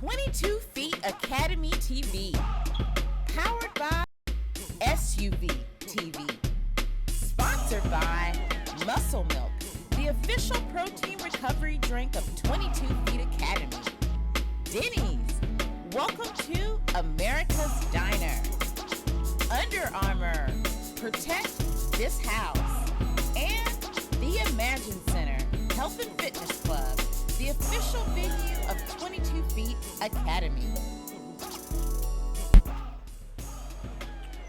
22 Feet Academy TV. Powered by SUV TV. Sponsored by Muscle Milk, the official protein recovery drink of 22 Feet Academy. Denny's, welcome to America's Diner. Under Armour, protect this house. And the Imagine Center, Health and Fitness Club, the official venue of 22 Feet Academy.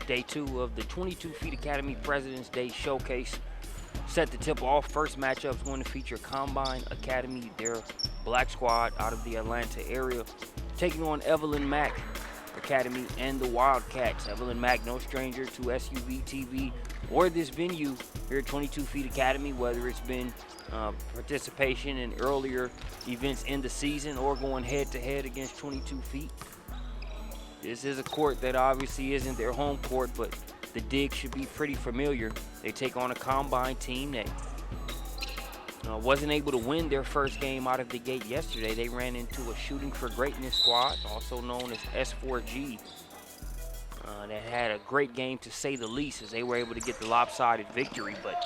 Day 2 of the 22 Feet Academy President's Day Showcase. Set to tip off. First matchup is going to feature Combine Academy, their black squad out of the Atlanta area, taking on Evelyn Mack Academy and the Wildcats. Evelyn Mack, no stranger to SUV TV or this venue here at 22 Feet Academy, whether it's been participation in earlier events in the season or going head-to-head against 22 Feet. This is a court that obviously isn't their home court, but the dig should be pretty familiar. They take on a Combine team that wasn't able to win their first game out of the gate yesterday. They ran into a Shooting for Greatness squad, also known as S4G, that had a great game to say the least, as they were able to get the lopsided victory. But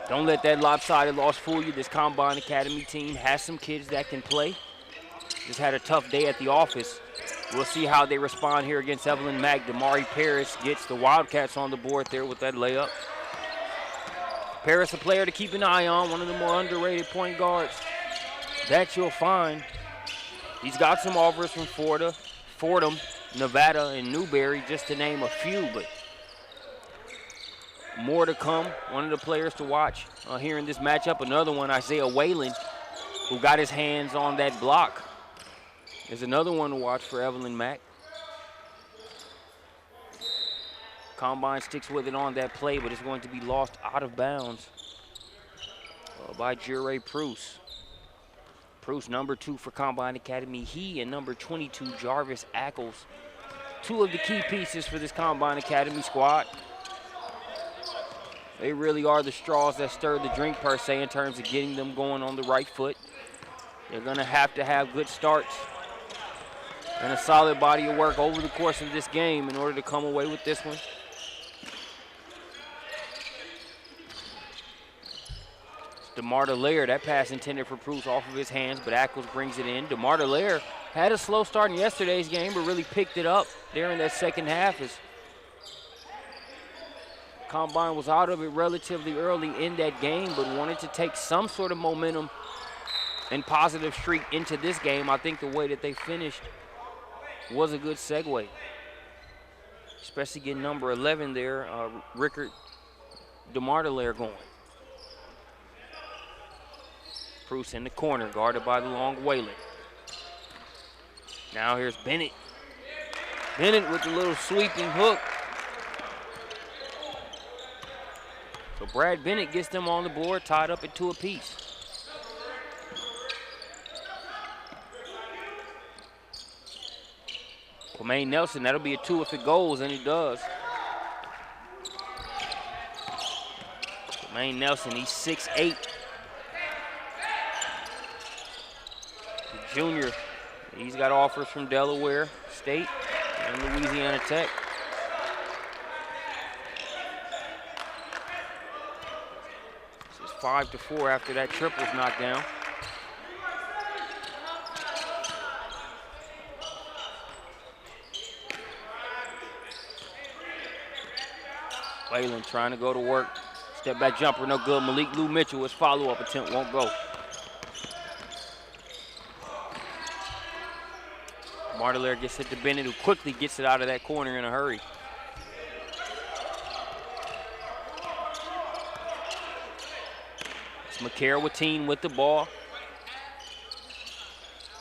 don't let that lopsided loss fool you. This Combine Academy team has some kids that can play. Just had a tough day at the office. We'll see how they respond here against Evelyn Mack. Damari Paris gets the Wildcats on the board there with that layup. Paris, a player to keep an eye on, one of the more underrated point guards that you'll find. He's got some offers from Fordham, Nevada, and Newberry, just to name a few, but more to come. One of the players to watch here in this matchup. Another one, Isaiah Whalen, who got his hands on that block, is another one to watch for Evelyn Mack. Combine sticks with it on that play, but it's going to be lost out of bounds by Jure Pruce. Pruce, number 2 for Combine Academy. He and number 22, Jarvis Ackles, two of the key pieces for this Combine Academy squad. They really are the straws that stir the drink, per se, in terms of getting them going on the right foot. They're going to have good starts and a solid body of work over the course of this game in order to come away with this one. DeMar DeLaire, that pass intended for Pruce off of his hands, but Ackles brings it in. DeMar DeLaire had a slow start in yesterday's game, but really picked it up there in that second half as Combine was out of it relatively early in that game, but wanted to take some sort of momentum and positive streak into this game. I think the way that they finished was a good segue, especially getting number 11 there, Rickard DeMar DeLaire going. Pruce in the corner, guarded by the long Whalen. Now here's Bennett. Bennett with the little sweeping hook. So Brad Bennett gets them on the board, tied up at 2 apiece. Kwame Nelson, that'll be a 2 if it goes, and it does. Kwame Nelson, he's 6'8". The junior, he's got offers from Delaware State and Louisiana Tech. This is 5-4 after that triple's knocked down. Whalen trying to go to work. Step back jumper, no good. Malik Lou Mitchell, his follow-up attempt won't go. Martelaire gets it to Bennett, who quickly gets it out of that corner in a hurry. It's McCarroll with the ball.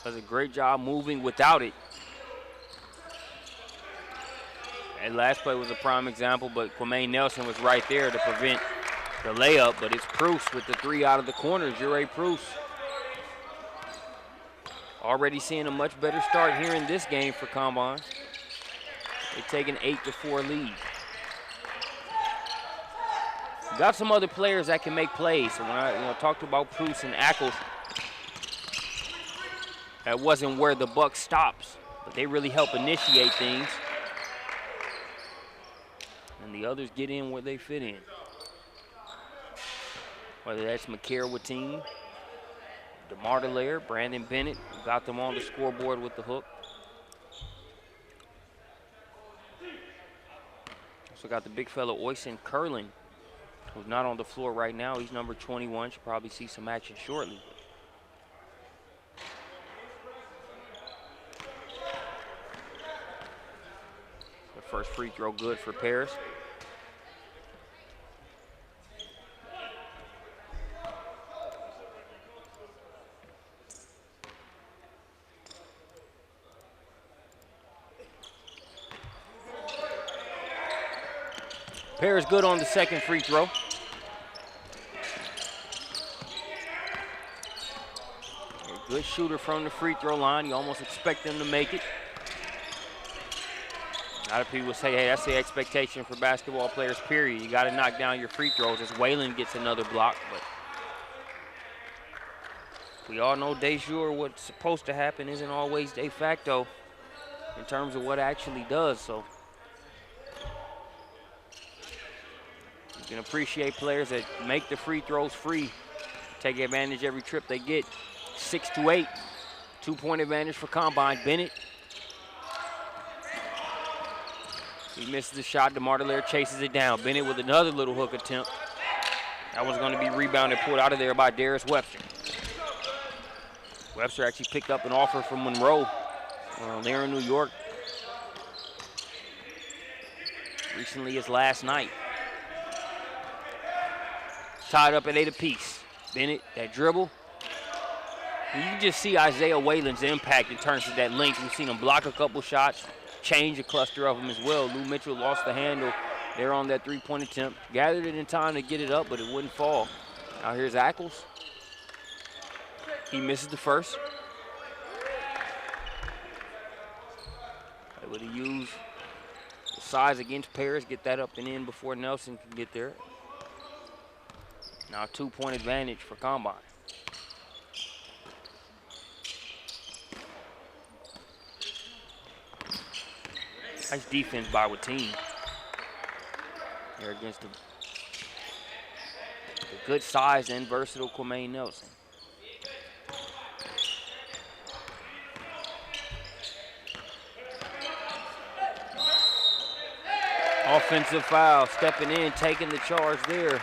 Does a great job moving without it. That last play was a prime example, but Kwame Nelson was right there to prevent the layup, but it's Pruce with the 3 out of the corner, Jure Pruce. Already seeing a much better start here in this game for Combine. They take an 8-4 lead. Got some other players that can make plays. So when I talked about Pruce and Ackles, That wasn't where the buck stops, but they really help initiate things. And the others get in where they fit in. Whether that's McCarroll-Watine, DeMar DeLaire, Brandon Bennett, who got them on the scoreboard with the hook. Also got the big fella Oysen Curlin, who's not on the floor right now. He's number 21. Should probably see some action shortly. The first free throw good for Paris. Paris good on the second free throw. A good shooter from the free throw line. You almost expect them to make it. A lot of people say, hey, that's the expectation for basketball players, period. You got to knock down your free throws as Whalen gets another block. But we all know de jure, what's supposed to happen isn't always de facto in terms of what actually does. So you can appreciate players that make the free throws free, take advantage every trip they get. 6 to 8, 2-point advantage for Combine. Bennett. He misses the shot. DeMar DeLaire chases it down. Bennett with another little hook attempt. That one's going to be rebounded, pulled out of there by Darius Webster. Webster actually picked up an offer from Monroe there in New York recently as last night. Tied up at 8 apiece. Bennett, that dribble. And you can just see Isaiah Whalen's impact in terms of that length. We've seen him block a couple shots, change a cluster of them as well. Lou Mitchell lost the handle there on that three-point attempt. Gathered it in time to get it up, but it wouldn't fall. Now here's Ackles. He misses the first. Able to use the size against Paris, get that up and in before Nelson can get there. Now 2-point advantage for Combine. Nice defense by Watine. Here against the good size and versatile Kwame Nelson. Offensive foul, stepping in, taking the charge there.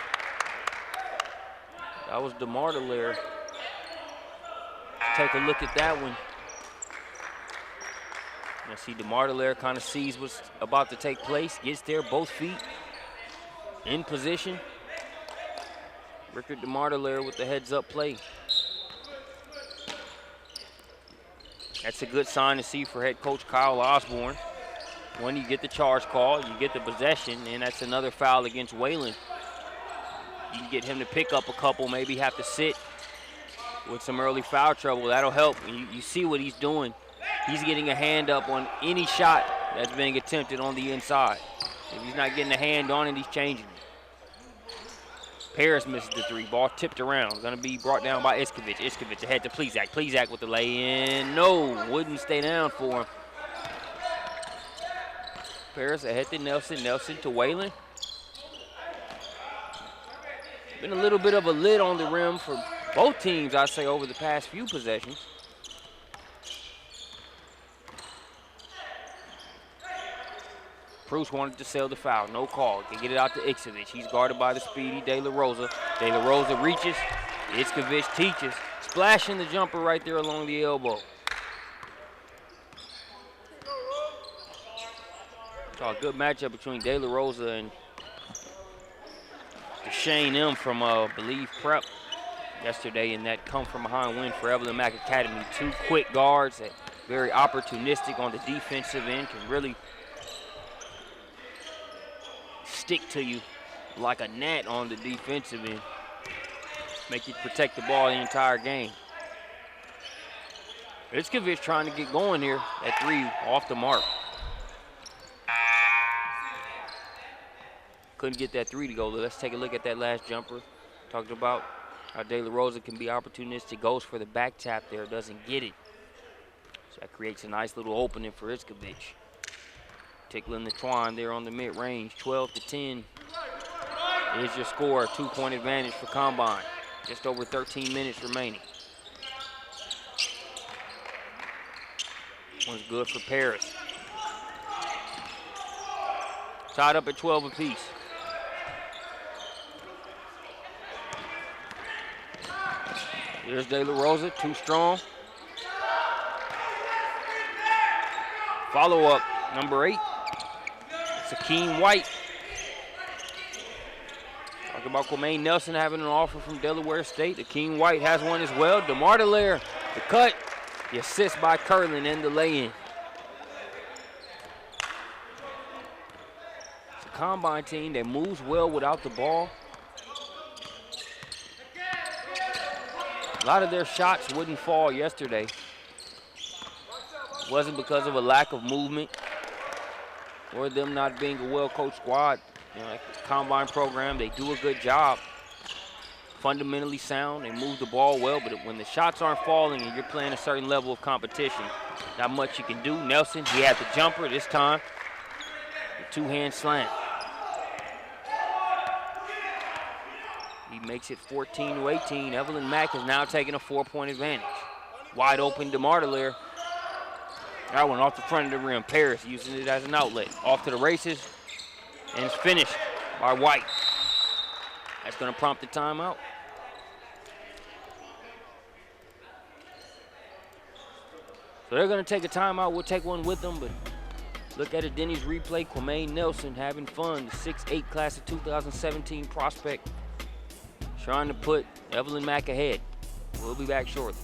That was DeMar DeLaire. Take a look at that one. You see DeMar DeLaire kind of sees what's about to take place, gets there, both feet in position. Rickard DeMar DeLaire with the heads-up play. That's a good sign to see for head coach Kyle Osborne. When you get the charge call, you get the possession, and that's another foul against Whalen. You can get him to pick up a couple, maybe have to sit with some early foul trouble. That'll help. You see what he's doing. He's getting a hand up on any shot that's being attempted on the inside. If he's not getting a hand on it, he's changing it. Paris misses the three. Ball tipped around. Going to be brought down by Iskovic. Iskovic ahead to Plezak. Plezak with the lay-in. No, wouldn't stay down for him. Paris ahead to Nelson. Nelson to Whalen. Been a little bit of a lid on the rim for both teams, I'd say, over the past few possessions. Bruce wanted to sell the foul, no call. Can get it out to Iskovic. He's guarded by the speedy De La Rosa. De La Rosa reaches. Iskovic teaches. Splashing the jumper right there along the elbow. Saw a good matchup between De La Rosa and Shane M from, I believe, Prep yesterday in that come-from-behind win for Evelyn Mack Academy. Two quick guards that very opportunistic on the defensive end, can really stick to you like a gnat on the defensive end. Make you protect the ball the entire game. Iskovic trying to get going here at three, off the mark. Couldn't get that three to go. Let's take a look at that last jumper. Talked about how De La Rosa can be opportunistic, goes for the back tap there, doesn't get it. So that creates a nice little opening for Iskovic. Tickling the twine there on the mid-range, 12-10. Here's your score, a 2-point advantage for Combine. Just over 13 minutes remaining. One's good for Paris. Tied up at 12 apiece. Here's De La Rosa, too strong. Follow-up, number 8. It's Akeem White. Talk about Kwame Nelson having an offer from Delaware State. Akeem White has one as well. DeMar DeLaire, the cut, the assist by Curlin, and the lay-in. It's a Combine team that moves well without the ball. A lot of their shots wouldn't fall yesterday. It wasn't because of a lack of movement or them not being a well-coached squad. You know, like the Combine program, they do a good job. Fundamentally sound, they move the ball well, but when the shots aren't falling and you're playing a certain level of competition, not much you can do. Nelson, he had the jumper this time. The two-hand slam. He makes it 14-18. Evelyn Mack is now taking a 4-point advantage. Wide open DeMar DeLaire. That one off the front of the rim. Paris using it as an outlet. Off to the races, and it's finished by White. That's going to prompt the timeout. So they're going to take a timeout. We'll take one with them, but look at a Denny's replay. Kwame Nelson having fun. The 6'8" class of 2017 prospect. Trying to put Evelyn Mack ahead. We'll be back shortly.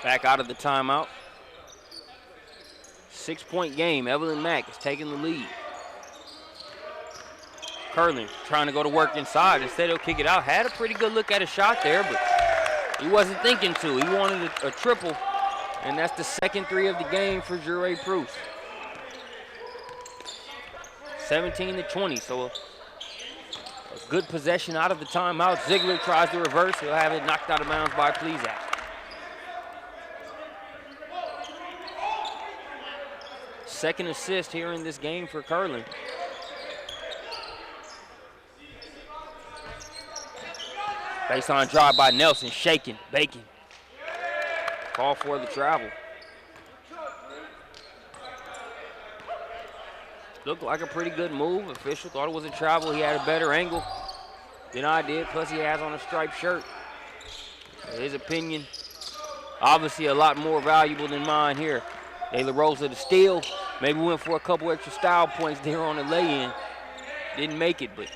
Back out of the timeout. 6-point game. Evelyn Mack is taking the lead. Curlin trying to go to work inside. Instead, he'll kick it out. Had a pretty good look at a shot there, but he wasn't thinking to. He wanted a triple, and that's the second 3 of the game for Jure Proust. 17-20, so a good possession out of the timeout. Ziegler tries to reverse. He'll have it knocked out of bounds by Plezak. Second assist here in this game for Curlin. Baseline drive by Nelson, shaking, baking. Call for the travel. Looked like a pretty good move. Official thought it was a travel. He had a better angle than I did, plus he has on a striped shirt. His opinion, obviously a lot more valuable than mine here. De La Rosa the steal. Maybe went for a couple extra style points there on the lay-in. Didn't make it, but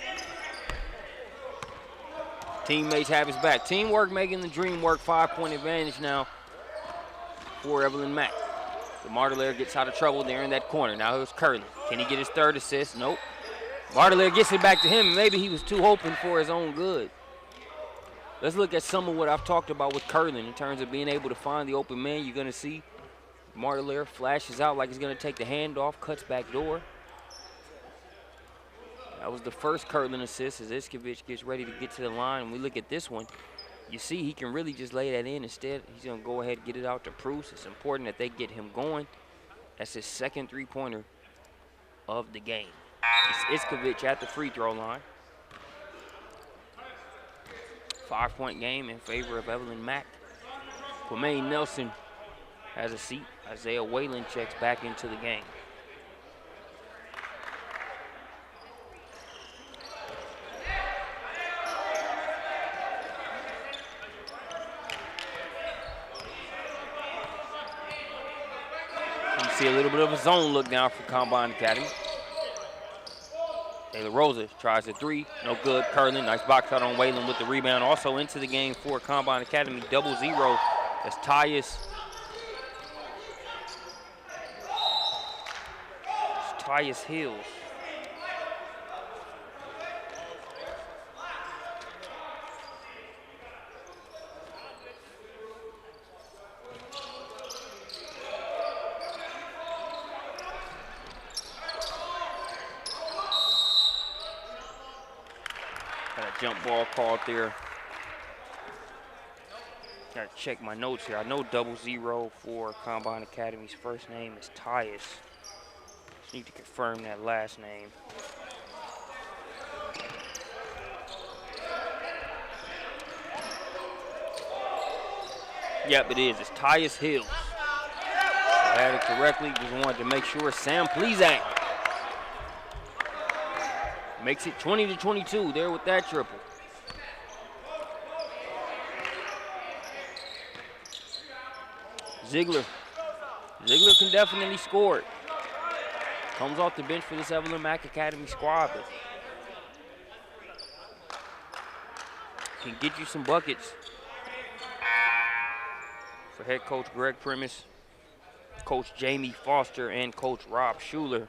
teammates have his back. Teamwork making the dream work. 5-point advantage now for Evelyn Mack. DeMar DeLaire gets out of trouble there in that corner. Now here's Curlin. Can he get his third assist? Nope. DeMar DeLaire gets it back to him. Maybe he was too open for his own good. Let's look at some of what I've talked about with Curlin in terms of being able to find the open man. You're going to see DeMar DeLaire flashes out like he's going to take the handoff, cuts back door. That was the first Curlin assist as Iskovic gets ready to get to the line. When we look at this one, you see he can really just lay that in. Instead, he's going to go ahead and get it out to Proust. It's important that they get him going. That's his second three-pointer of the game. It's Iskovic at the free throw line. 5-point game in favor of Evelyn Mack. Kwame Nelson has a seat. Isaiah Whalen checks back into the game. You see a little bit of a zone look now for Combine Academy. De La Rosa tries a three, no good. Curlin, nice box out on Waylon with the rebound. Also into the game for Combine Academy, 0-0. That's Tyus Hills. Got a jump ball called there. Gotta check my notes here. I know 0-0 for Combine Academy's first name is Tyus. Just need to confirm that last name. Yep, it is. It's Tyus Hills. I had it correctly. Just wanted to make sure. Sam Plezak makes it 20-22 there with that triple. Ziegler can definitely score it. Comes off the bench for this Evelyn Mack Academy squad, but can get you some buckets. For head coach Greg Primus, Coach Jamie Foster, and Coach Rob Schuler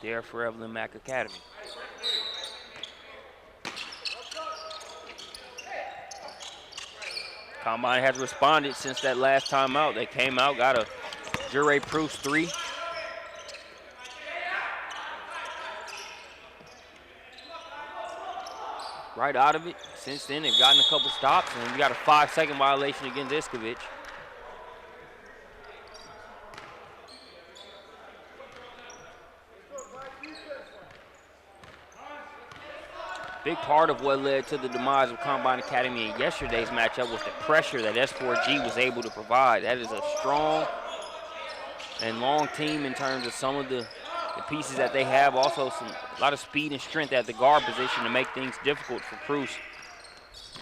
there for Evelyn Mack Academy. Combine has responded since that last time out. They came out, got a Jure Proust three. Right out of it. Since then, they've gotten a couple stops, and we got a 5-second violation against Iskovic. Big part of what led to the demise of Combine Academy in yesterday's matchup was the pressure that S4G was able to provide. That is a strong and long team in terms of some of the pieces that they have. Also, a lot of speed and strength at the guard position to make things difficult for Proust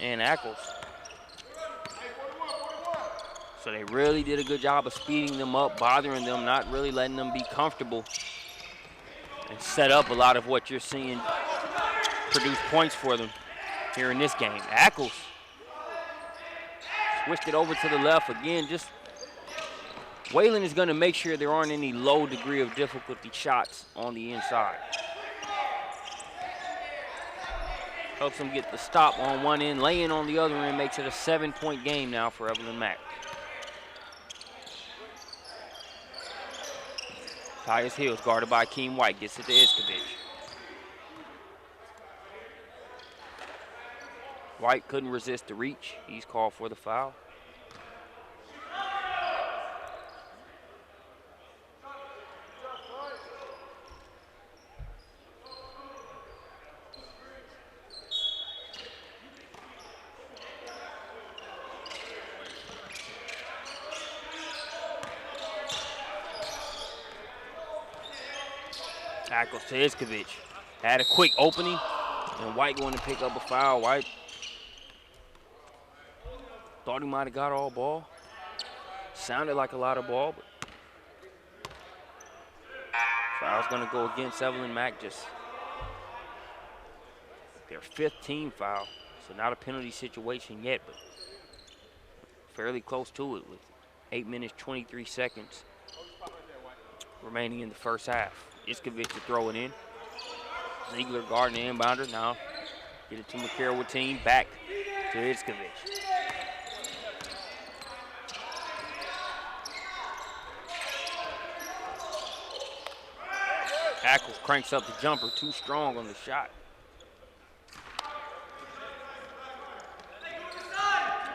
and Ackles. So they really did a good job of speeding them up, bothering them, not really letting them be comfortable, and set up a lot of what you're seeing produce points for them here in this game. Ackles switched it over to the left again. Just Waylon is going to make sure there aren't any low degree of difficulty shots on the inside. Helps them get the stop on one end, laying on the other end, makes it a 7-point game now for Evelyn Mack. Tyus Hills guarded by Keem White, gets it to Iskovic. White couldn't resist the reach. He's called for the foul. Tackles to Iskovic. Had a quick opening, and White going to pick up a foul. White thought he might have got all ball. Sounded like a lot of ball, but foul's going to go against Evelyn Mack. Just their 5th team foul. So not a penalty situation yet, but fairly close to it with 8 minutes, 23 seconds remaining in the first half. Iskovic to throw it in. Ziegler guarding the inbounder. Now get it to McCarroll-Team. Back to Iskovic. Ackles cranks up the jumper, too strong on the shot.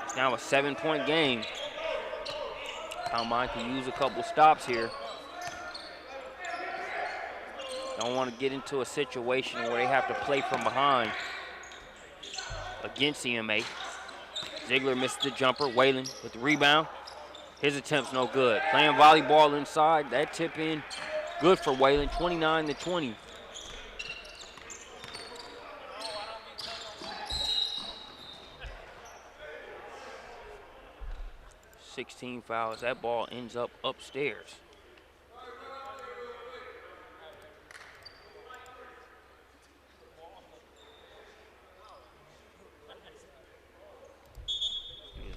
It's now a 7-point game. Combine can use a couple stops here. Don't want to get into a situation where they have to play from behind against EMA. Ziegler missed the jumper. Waylon with the rebound. His attempt's no good. Playing volleyball inside. That tip in. Good for Waylon, 29-20. (16 fouls). That ball ends up upstairs.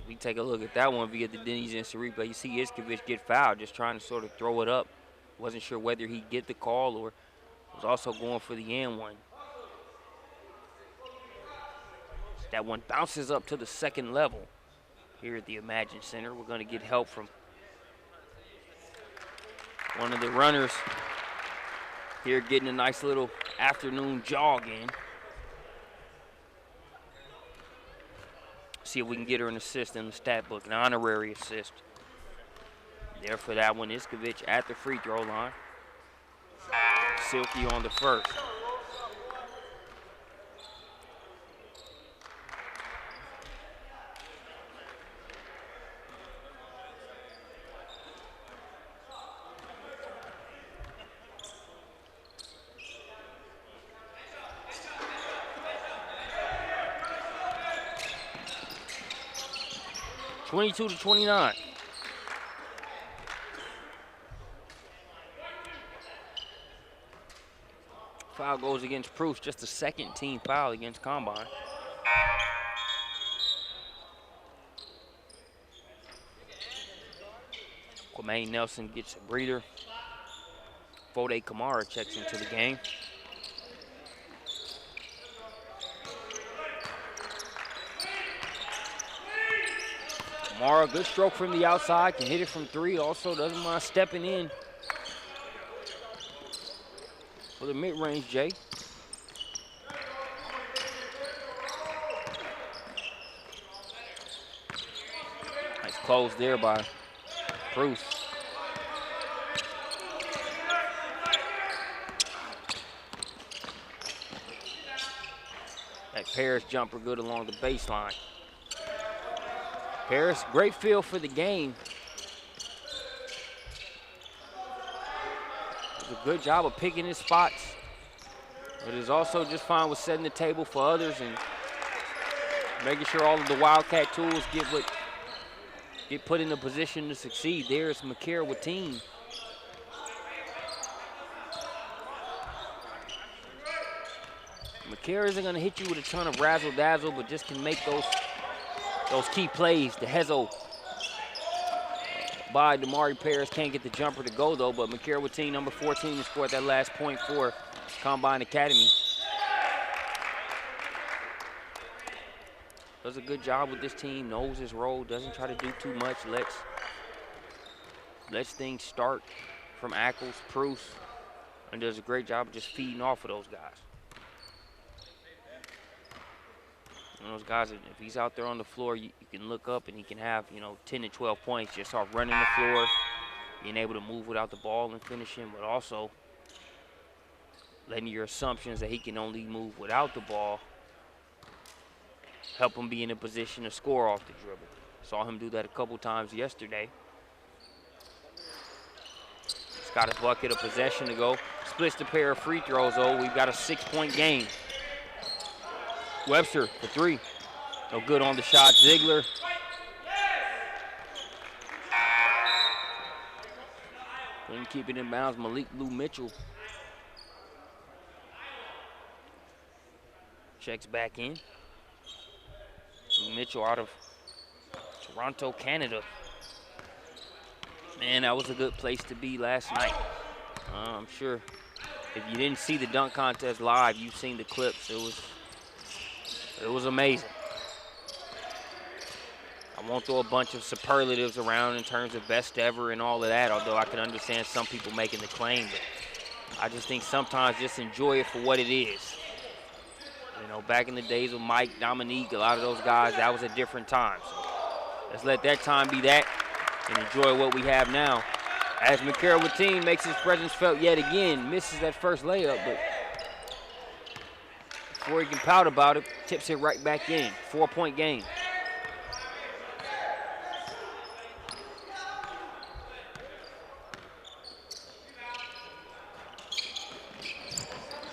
We take a look at that one. If you get the Denny's instant replay, you see Iskovic get fouled, just trying to sort of throw it up. Wasn't sure whether he'd get the call or was also going for the and one. That one bounces up to the second level here at the Imagine Center. We're going to get help from one of the runners here, getting a nice little afternoon jog in. See if we can get her an assist in the stat book, an honorary assist. There for that one, Iskovic at the free throw line. Silky on the first. (22-29). Foul goes against Proust, just the second team foul against Combine. Kwame Nelson gets a breather. Fode Kamara checks into the game. Kamara, good stroke from the outside, can hit it from three, also doesn't mind stepping in for the mid-range, Jay. Nice close there by Bruce. That Paris jumper good along the baseline. Paris, great feel for the game. Does a good job of picking his spots, but is also just fine with setting the table for others and making sure all of the Wildcat tools get put in a position to succeed. There's McCare with team. McCare isn't going to hit you with a ton of razzle-dazzle, but just can make those key plays. The Hezo by Damari Paris can't get the jumper to go, though, but McCare with team number 14 to score that last point for Combine Academy. Does a good job with this team, knows his role, doesn't try to do too much, lets things start from Ackles, Proust, and does a great job of just feeding off of those guys. And those guys, if he's out there on the floor, you can look up and he can have, 10 to 12 points just off running the floor, being able to move without the ball and finishing, but also letting your assumptions that he can only move without the ball help him be in a position to score off the dribble. Saw him do that a couple times yesterday. He's got a bucket of possession to go. Splits the pair of free throws, though. We've got a 6-point game. Webster for three. No good on the shot. Ziegler. Couldn't keep it in bounds. Malik Lou Mitchell checks back in. Lou Mitchell out of Toronto, Canada. Man, that was a good place to be last night. I'm sure if you didn't see the dunk contest live, you've seen the clips. It was amazing. I won't throw a bunch of superlatives around in terms of best ever and all of that, although I can understand some people making the claim. But I just think sometimes just enjoy it for what it is. Back in the days with Mike, Dominique, a lot of those guys, that was a different time. So let's let that time be that and enjoy what we have now. As McCarroll with team makes his presence felt yet again, misses that first layup, but before he can pout about it, tips it right back in. 4-point game.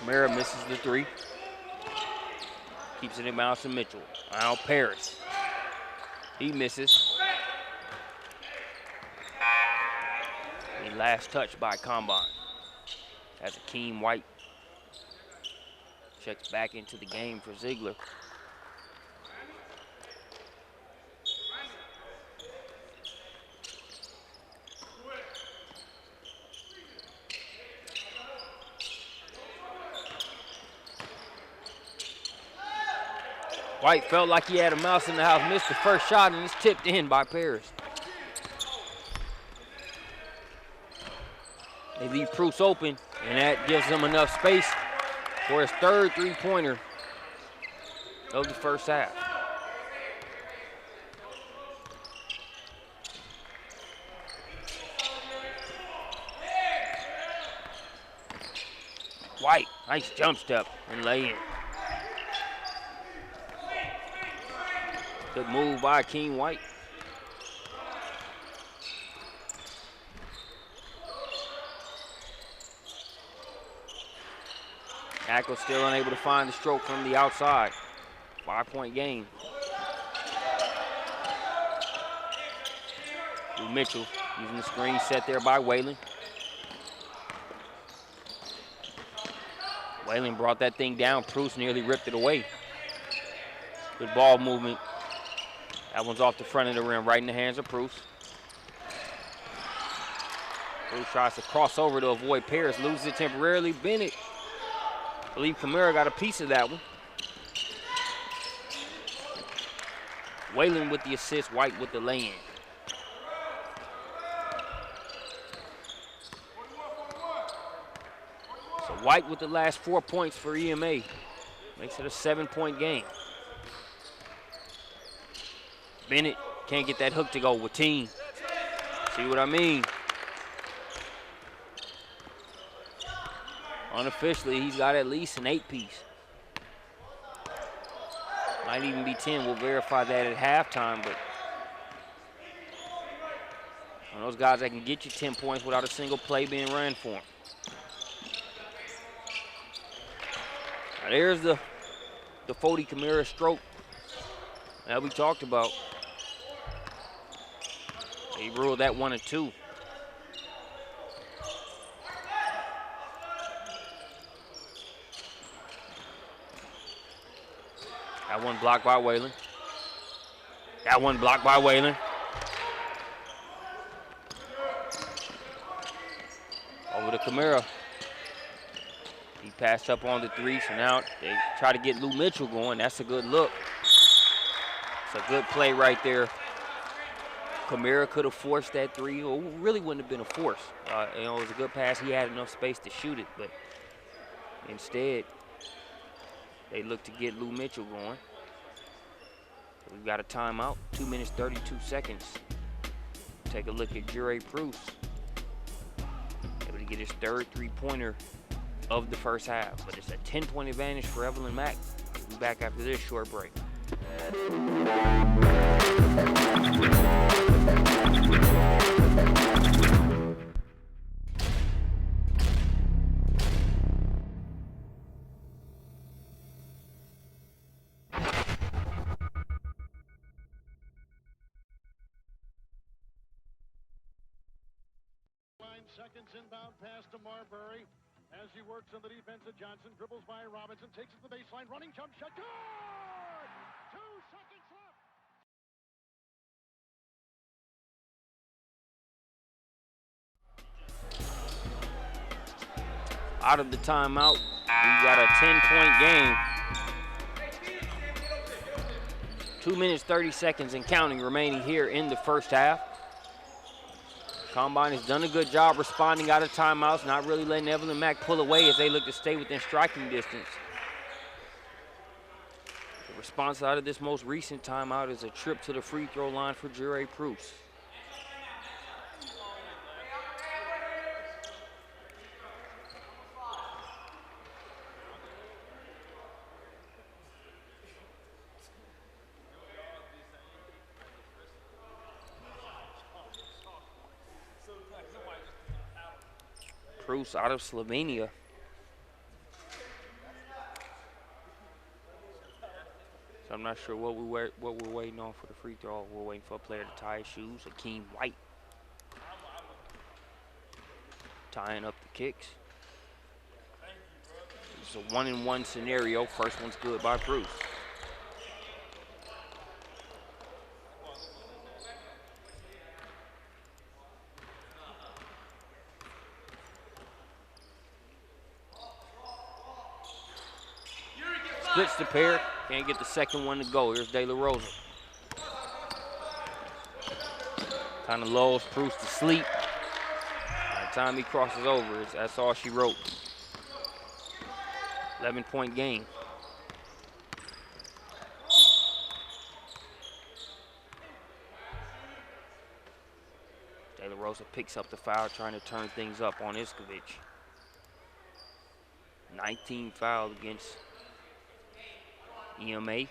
Kamara misses the three. Keeps it in bounds to Mitchell. Now Paris. He misses. The last touch by Combine. As Akeem White checks back into the game for Ziegler. White felt like he had a mouse in the house, missed the first shot, and it's tipped in by Paris. They leave Bruce open, and that gives him enough space for his third three-pointer of the first half. White, nice jump step and lay in. Good move by King White. Mack was still unable to find the stroke from the outside. 5-point game. Lou Mitchell using the screen set there by Whalen. Whalen brought that thing down. Bruce nearly ripped it away. Good ball movement. That one's off the front of the rim, right in the hands of Bruce. Bruce tries to cross over to avoid Paris, loses it temporarily. Bennett, I believe Kamara got a piece of that one. Whalen with the assist, White with the lay-in. So White with the last 4 points for EMA. Makes it a 7-point game. Bennett can't get that hook to go with team. See what I mean? Unofficially, he's got at least an 8-piece. Might even be 10. We'll verify that at halftime, but one of those guys that can get you 10 points without a single play being ran for him. Now there's the Fody Kamara stroke that we talked about. He ruled that 1 and 2. That one blocked by Whalen. That one blocked by Whalen. Over to Kamara. He passed up on the 3, so now they try to get Lou Mitchell going. That's a good look. It's a good play right there. Kamara could have forced that 3. Well, it really wouldn't have been a force. It was a good pass. He had enough space to shoot it, but instead, they look to get Lou Mitchell going. So we've got a timeout, 2 minutes, 32 seconds. Take a look at Jure Bruce. Able to get his third three-pointer of the first half, but it's a 10-point advantage for Evelyn Mack. We'll be back after this short break. Seconds inbound pass to Marbury as he works on the defense of Johnson, dribbles by Robinson, takes it to the baseline, running jump shot, good! 2 seconds left. Out of the timeout, we got a 10-point game. 2 minutes, 30 seconds and counting remaining here in the first half. Combine has done a good job responding out of timeouts, not really letting Evelyn Mack pull away as they look to stay within striking distance. The response out of this most recent timeout is a trip to the free throw line for Jure Bruce. Bruce out of Slovenia. So I'm not sure what we're waiting on for the free throw. We're waiting for a player to tie his shoes. Akeem White tying up the kicks. It's a 1-and-1 scenario. First one's good by Bruce. Splits the pair, Can't get the second one to go. Here's De La Rosa. Kind of lulls Bruce to sleep. By the time he crosses over, that's all she wrote. 11-point game. De La Rosa picks up the foul, trying to turn things up on Iskovic. 19 fouled against EMA.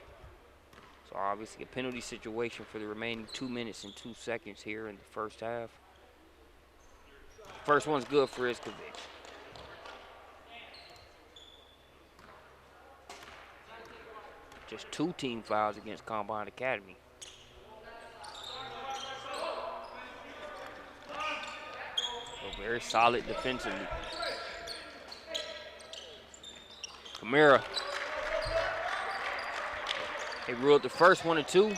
So obviously a penalty situation for the remaining 2 minutes and 2 seconds here in the first half. First one's good for Iskovic. Just 2 team fouls against Combine Academy. So very solid defensively. Camara. They ruled the first 1 and 2.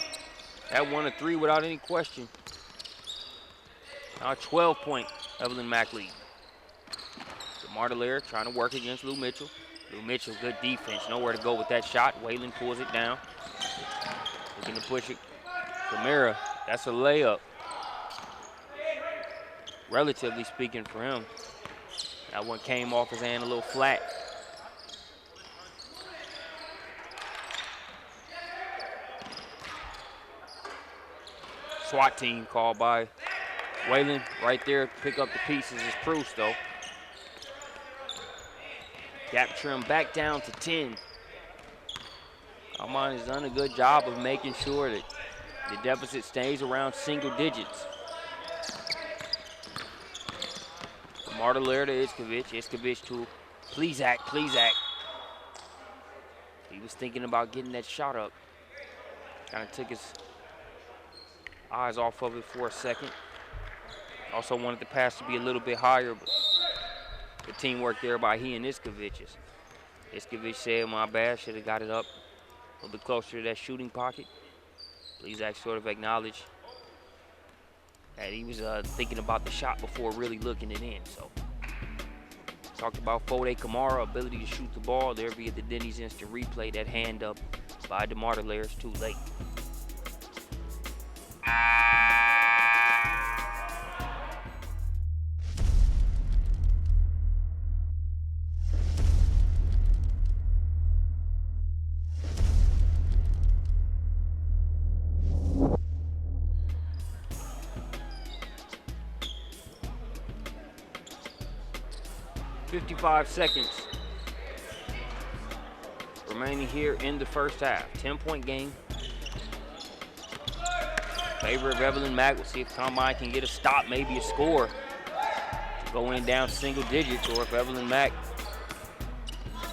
That 1 and 3 without any question. Now 12-point Evelyn Mack lead. DeMar DeLaire trying to work against Lou Mitchell. Lou Mitchell, good defense. Nowhere to go with that shot. Whalen pulls it down. Looking to push it. Camara, that's a layup. Relatively speaking for him. That one came off his hand a little flat. SWAT team called by Whalen. Right there to pick up the pieces is Proust, though. Capture him back down to 10. Combine has done a good job of making sure that the deficit stays around single digits. DeMar DeLaire to Iskovic. Iskovic to Plezak. He was thinking about getting that shot up. Kind of took his eyes off of it for a second. Also wanted the pass to be a little bit higher, but the teamwork there by he and Iskovic. Iskovic said, my bad, should have got it up a little bit closer to that shooting pocket. Plezak sort of acknowledged that he was thinking about the shot before really looking it in. So talked about Fode Kamara, ability to shoot the ball there via the Denny's instant replay. That hand up by DeMar DeLaire is too late. .55 seconds remaining here in the first half. 10-point game. Favor of Evelyn Mack. We'll see if Combine can get a stop, maybe a score. Going down single digits, or if Evelyn Mack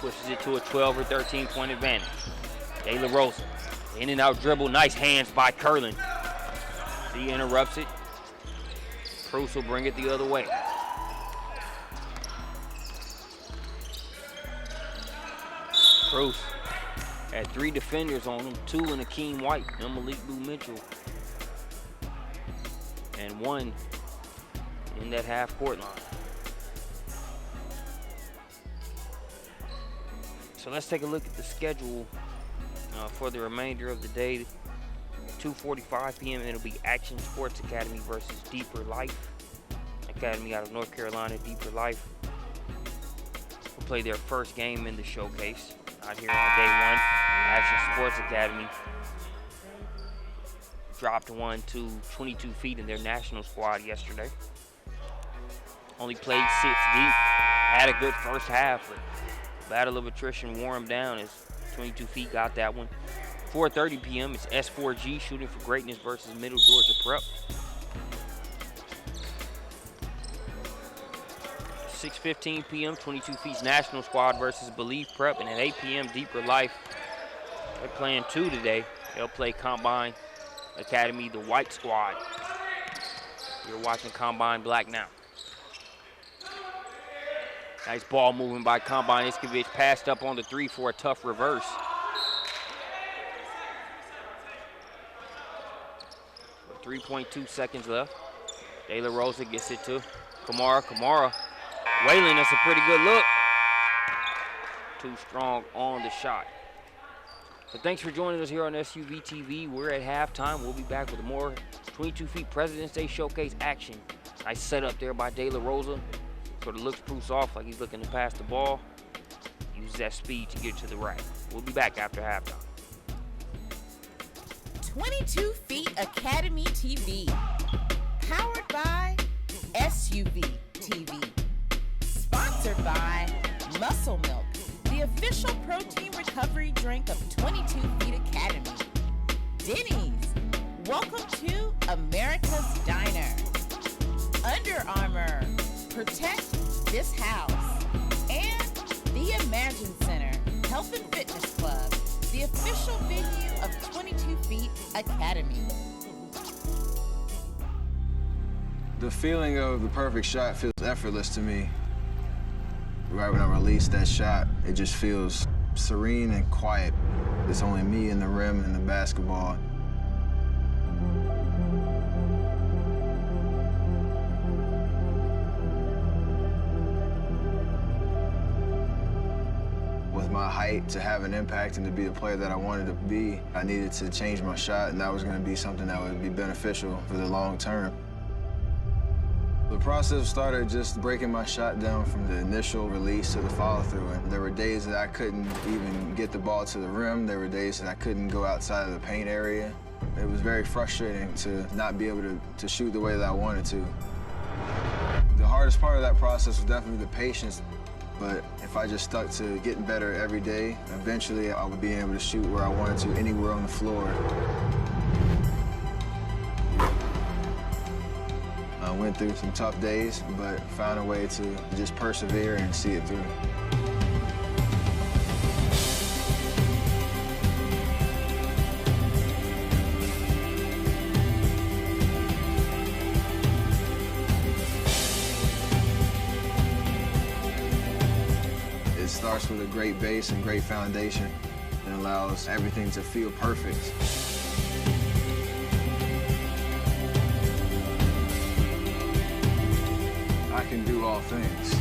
pushes it to a 12 or 13-point advantage. De La Rosa, in and out dribble. Nice hands by Curlin. He interrupts it. Cruz will bring it the other way. Cruz had 3 defenders on him, 2 in Akeem White and Malik Lou Mitchell, and 1 in that half-court line. So let's take a look at the schedule for the remainder of the day. 2:45 p.m. it'll be Action Sports Academy versus Deeper Life. Academy out of North Carolina, Deeper Life will play their first game in the showcase. Out here on day 1, Action Sports Academy dropped 1 to 22 feet in their national squad yesterday. Only played 6 deep. Had a good first half, but battle of attrition wore them down as 22 feet got that one. 4:30 p.m. it's S4G Shooting for Greatness versus Middle Georgia Prep. 6:15 p.m. 22 Feet's National Squad versus Believe Prep, and at 8 p.m. Deeper Life. They're playing 2 today. They'll play Combine Academy, the White Squad. You're watching Combine Black now. Nice ball moving by Combine. Iskovic passed up on the 3 for a tough reverse. With 3.2 seconds left. De La Rosa gets it to Kamara. Whalen, that's a pretty good look. Too strong on the shot. So thanks for joining us here on SUV TV. We're at halftime. We'll be back with more 22 feet President's Day Showcase action. Nice setup there by De La Rosa. Sort of looks Bruce off like he's looking to pass the ball. Uses that speed to get to the rack. We'll be back after halftime. 22 Feet Academy TV. Powered by SUV TV. Sponsored by Muscle Milk, the official protein recovery drink of 22 Feet Academy. Denny's, welcome to America's Diner. Under Armour, protect this house. And the Imagine Center, Health and Fitness Club, the official venue of 22 Feet Academy. The feeling of the perfect shot feels effortless to me. Right when I release that shot, it just feels serene and quiet. It's only me and the rim and the basketball. With my height, to have an impact and to be the player that I wanted to be, I needed to change my shot, and that was going to be something that would be beneficial for the long term. The process started just breaking my shot down from the initial release to the follow-through. And there were days that I couldn't even get the ball to the rim. There were days that I couldn't go outside of the paint area. It was very frustrating to not be able to shoot the way that I wanted to. The hardest part of that process was definitely the patience. But if I just stuck to getting better every day, eventually I would be able to shoot where I wanted to, anywhere on the floor. I went through some tough days, but found a way to just persevere and see it through. It starts with a great base and great foundation. It allows everything to feel perfect. I can do all things.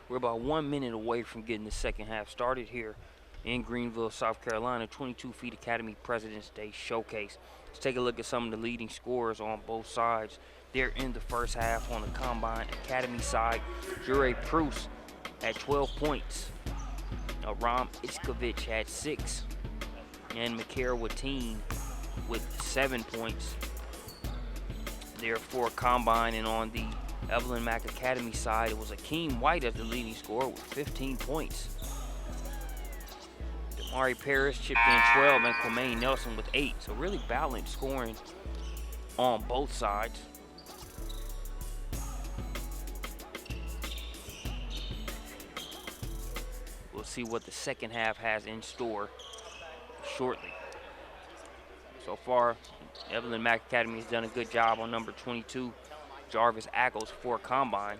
We're about 1 minute away from getting the second half started here in Greenville, South Carolina, 22 Feet Academy President's Day Showcase. Let's take a look at some of the leading scorers on both sides. There in the first half on the Combine Academy side, Jure Prus had 12 points. Ram Iskovic had 6. And Makar Wateen with 7 points. There for Combine, and on the Evelyn Mack Academy side, it was Akeem White as the leading scorer with 15 points. Damari Parrish chipped in 12 and Kwame Nelson with 8. So really balanced scoring on both sides. We'll see what the second half has in store shortly. So far, Evelyn Mack Academy has done a good job on number 22, Jarvis Ackles, for Combine.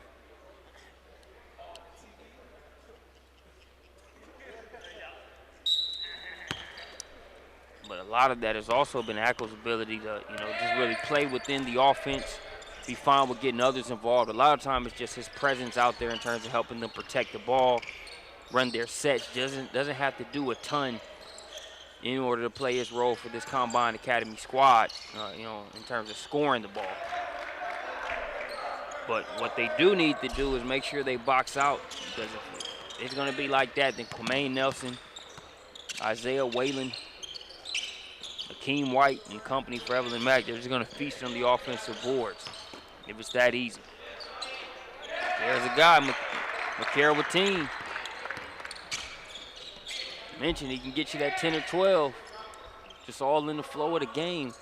But a lot of that has also been Ackles' ability to, just really play within the offense, be fine with getting others involved. A lot of times it's just his presence out there in terms of helping them protect the ball, run their sets. Doesn't have to do a ton in order to play his role for this Combine Academy squad, in terms of scoring the ball. But what they do need to do is make sure they box out, because if it's going to be like that, then Kwame Nelson, Isaiah Whalen, Akeem White, and company for Evelyn Mack, they're just going to feast on the offensive boards if it's that easy. There's a guy, Makar Wateen. Mentioned he can get you that 10 or 12, just all in the flow of the game.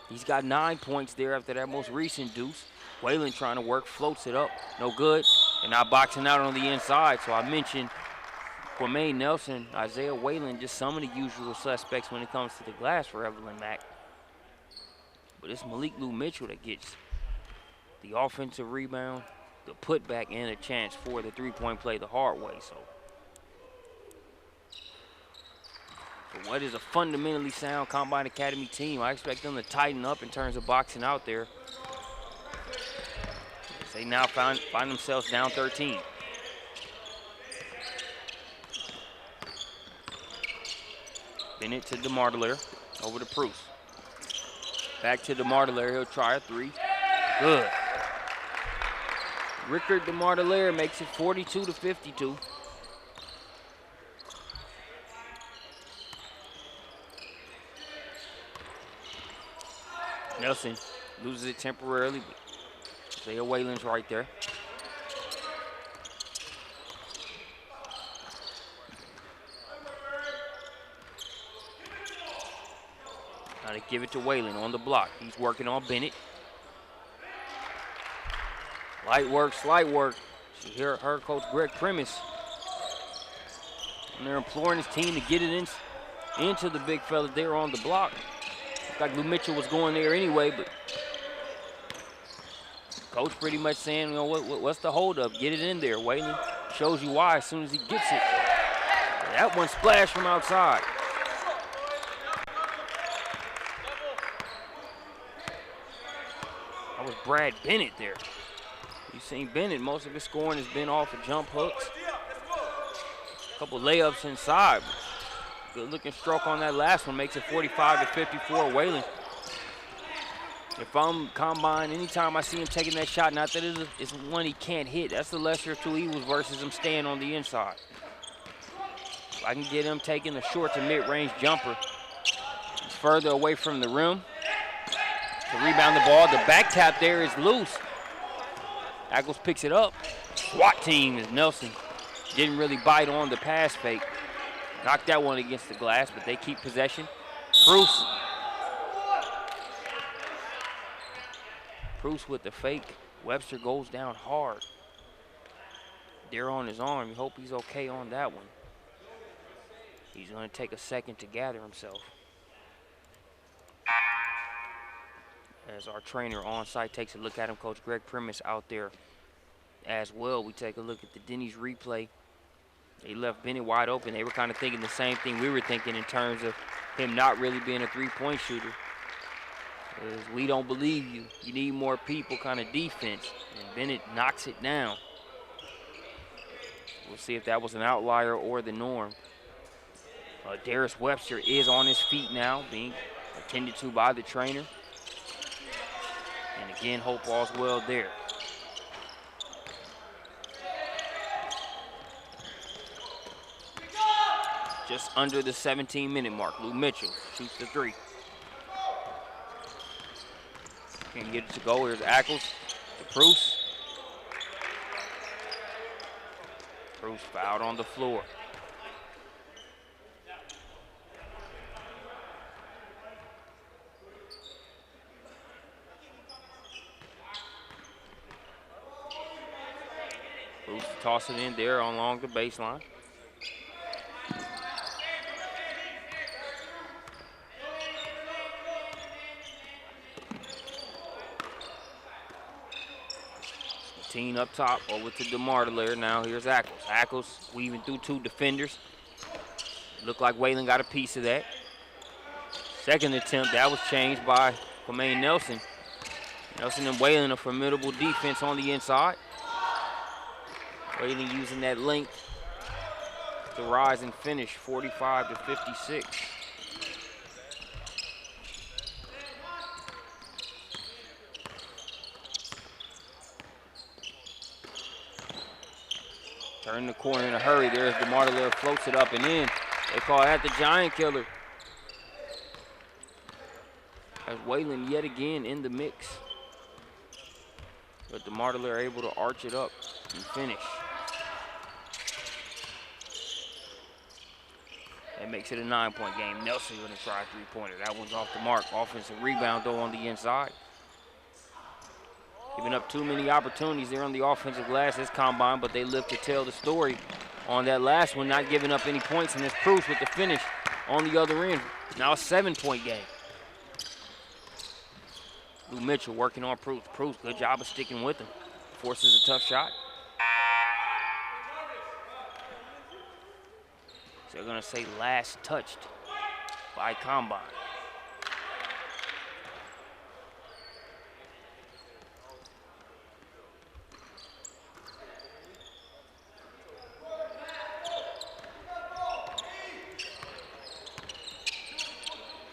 He's got 9 points there after that most recent deuce. Whalen trying to work, floats it up, no good, and now boxing out on the inside. So I mentioned Kwame Nelson, Isaiah Whalen, just some of the usual suspects when it comes to the glass for Evelyn Mack. But it's Malik Lou Mitchell that gets the offensive rebound, the putback, and a chance for the three-point play the hard way. So for what is a fundamentally sound Combine Academy team, I expect them to tighten up in terms of boxing out there. As they now find themselves down 13. Bennett to DeMartelaire, over to Prus. Back to DeMartelaire, he'll try a 3. Good. Rickard DeMartelaire makes it 42-52. Nelson loses it temporarily, but Isaiah Whalen's right there. Now they give it to Whalen on the block. He's working on Bennett. Light work, slight work. You hear her coach Greg Primus. And they're imploring his team to get it into the big fella there on the block. Like Lou Mitchell was going there anyway, but coach pretty much saying, what's the holdup? Get it in there. Whalen shows you why as soon as he gets it. That one splashed from outside. That was Brad Bennett there. You've seen Bennett, most of his scoring has been off of jump hooks. A couple layups inside. Good looking stroke on that last one, makes it 45-54 Whalen. If I'm Combine, anytime I see him taking that shot, not that it's one he can't hit, that's the lesser of two evils versus him staying on the inside. If I can get him taking a short to mid-range jumper, he's further away from the rim to rebound the ball. The back tap there is loose. Ackles picks it up. SWAT team is Nelson. Didn't really bite on the pass fake. Knocked that one against the glass, but they keep possession. Prus with the fake. Webster goes down hard. They're on his arm. You hope he's okay on that one. He's going to take a second to gather himself. As our trainer on site takes a look at him, Coach Greg Primus out there as well. We take a look at the Denny's replay. They left Bennett wide open. They were kind of thinking the same thing we were thinking in terms of him not really being a three-point shooter. We don't believe you. You need more people kind of defense. And Bennett knocks it down. We'll see if that was an outlier or the norm. Darius Webster is on his feet now, being attended to by the trainer. And again, hope all's well there. Just under the 17-minute mark. Lou Mitchell shoots the three. Can't get it to go. Here's Ackles to Bruce. Bruce fouled on the floor. Bruce toss it in there along the baseline. Team up top, over to DeMar there. Now here's Ackles. Ackles weaving through two defenders. Looked like Waylon got a piece of that. Second attempt, that was changed by Kwame Nelson. Nelson and Waylon, a formidable defense on the inside. Waylon using that length to rise and finish, 45-56. Turn the corner in a hurry. There's DeMar DeLaire, floats it up and in. They call that the giant killer. As Waylon yet again in the mix. But DeMar DeLaire able to arch it up and finish. That makes it a 9-point game. Nelson gonna try a three-pointer. That one's off the mark. Offensive rebound though on the inside. Giving up too many opportunities there on the offensive glass this combine, but they live to tell the story on that last one, not giving up any points, and it's Bruce with the finish on the other end. Now a 7-point game. Lou Mitchell working on Bruce. Bruce, good job of sticking with him. Forces a tough shot. So they're gonna say last touched by combine.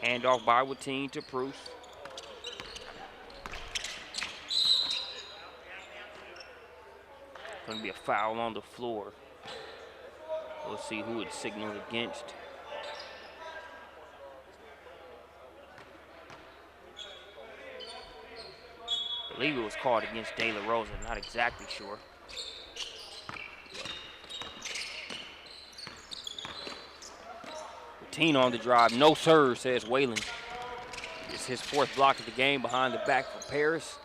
Handoff by Watine to Bruce. Going to be a foul on the floor. We'll see who it's signaled against. I believe it was called against De La Rosa, not exactly sure. On the drive, no sir, says Waylon. It's his fourth block of the game behind the back for Paris.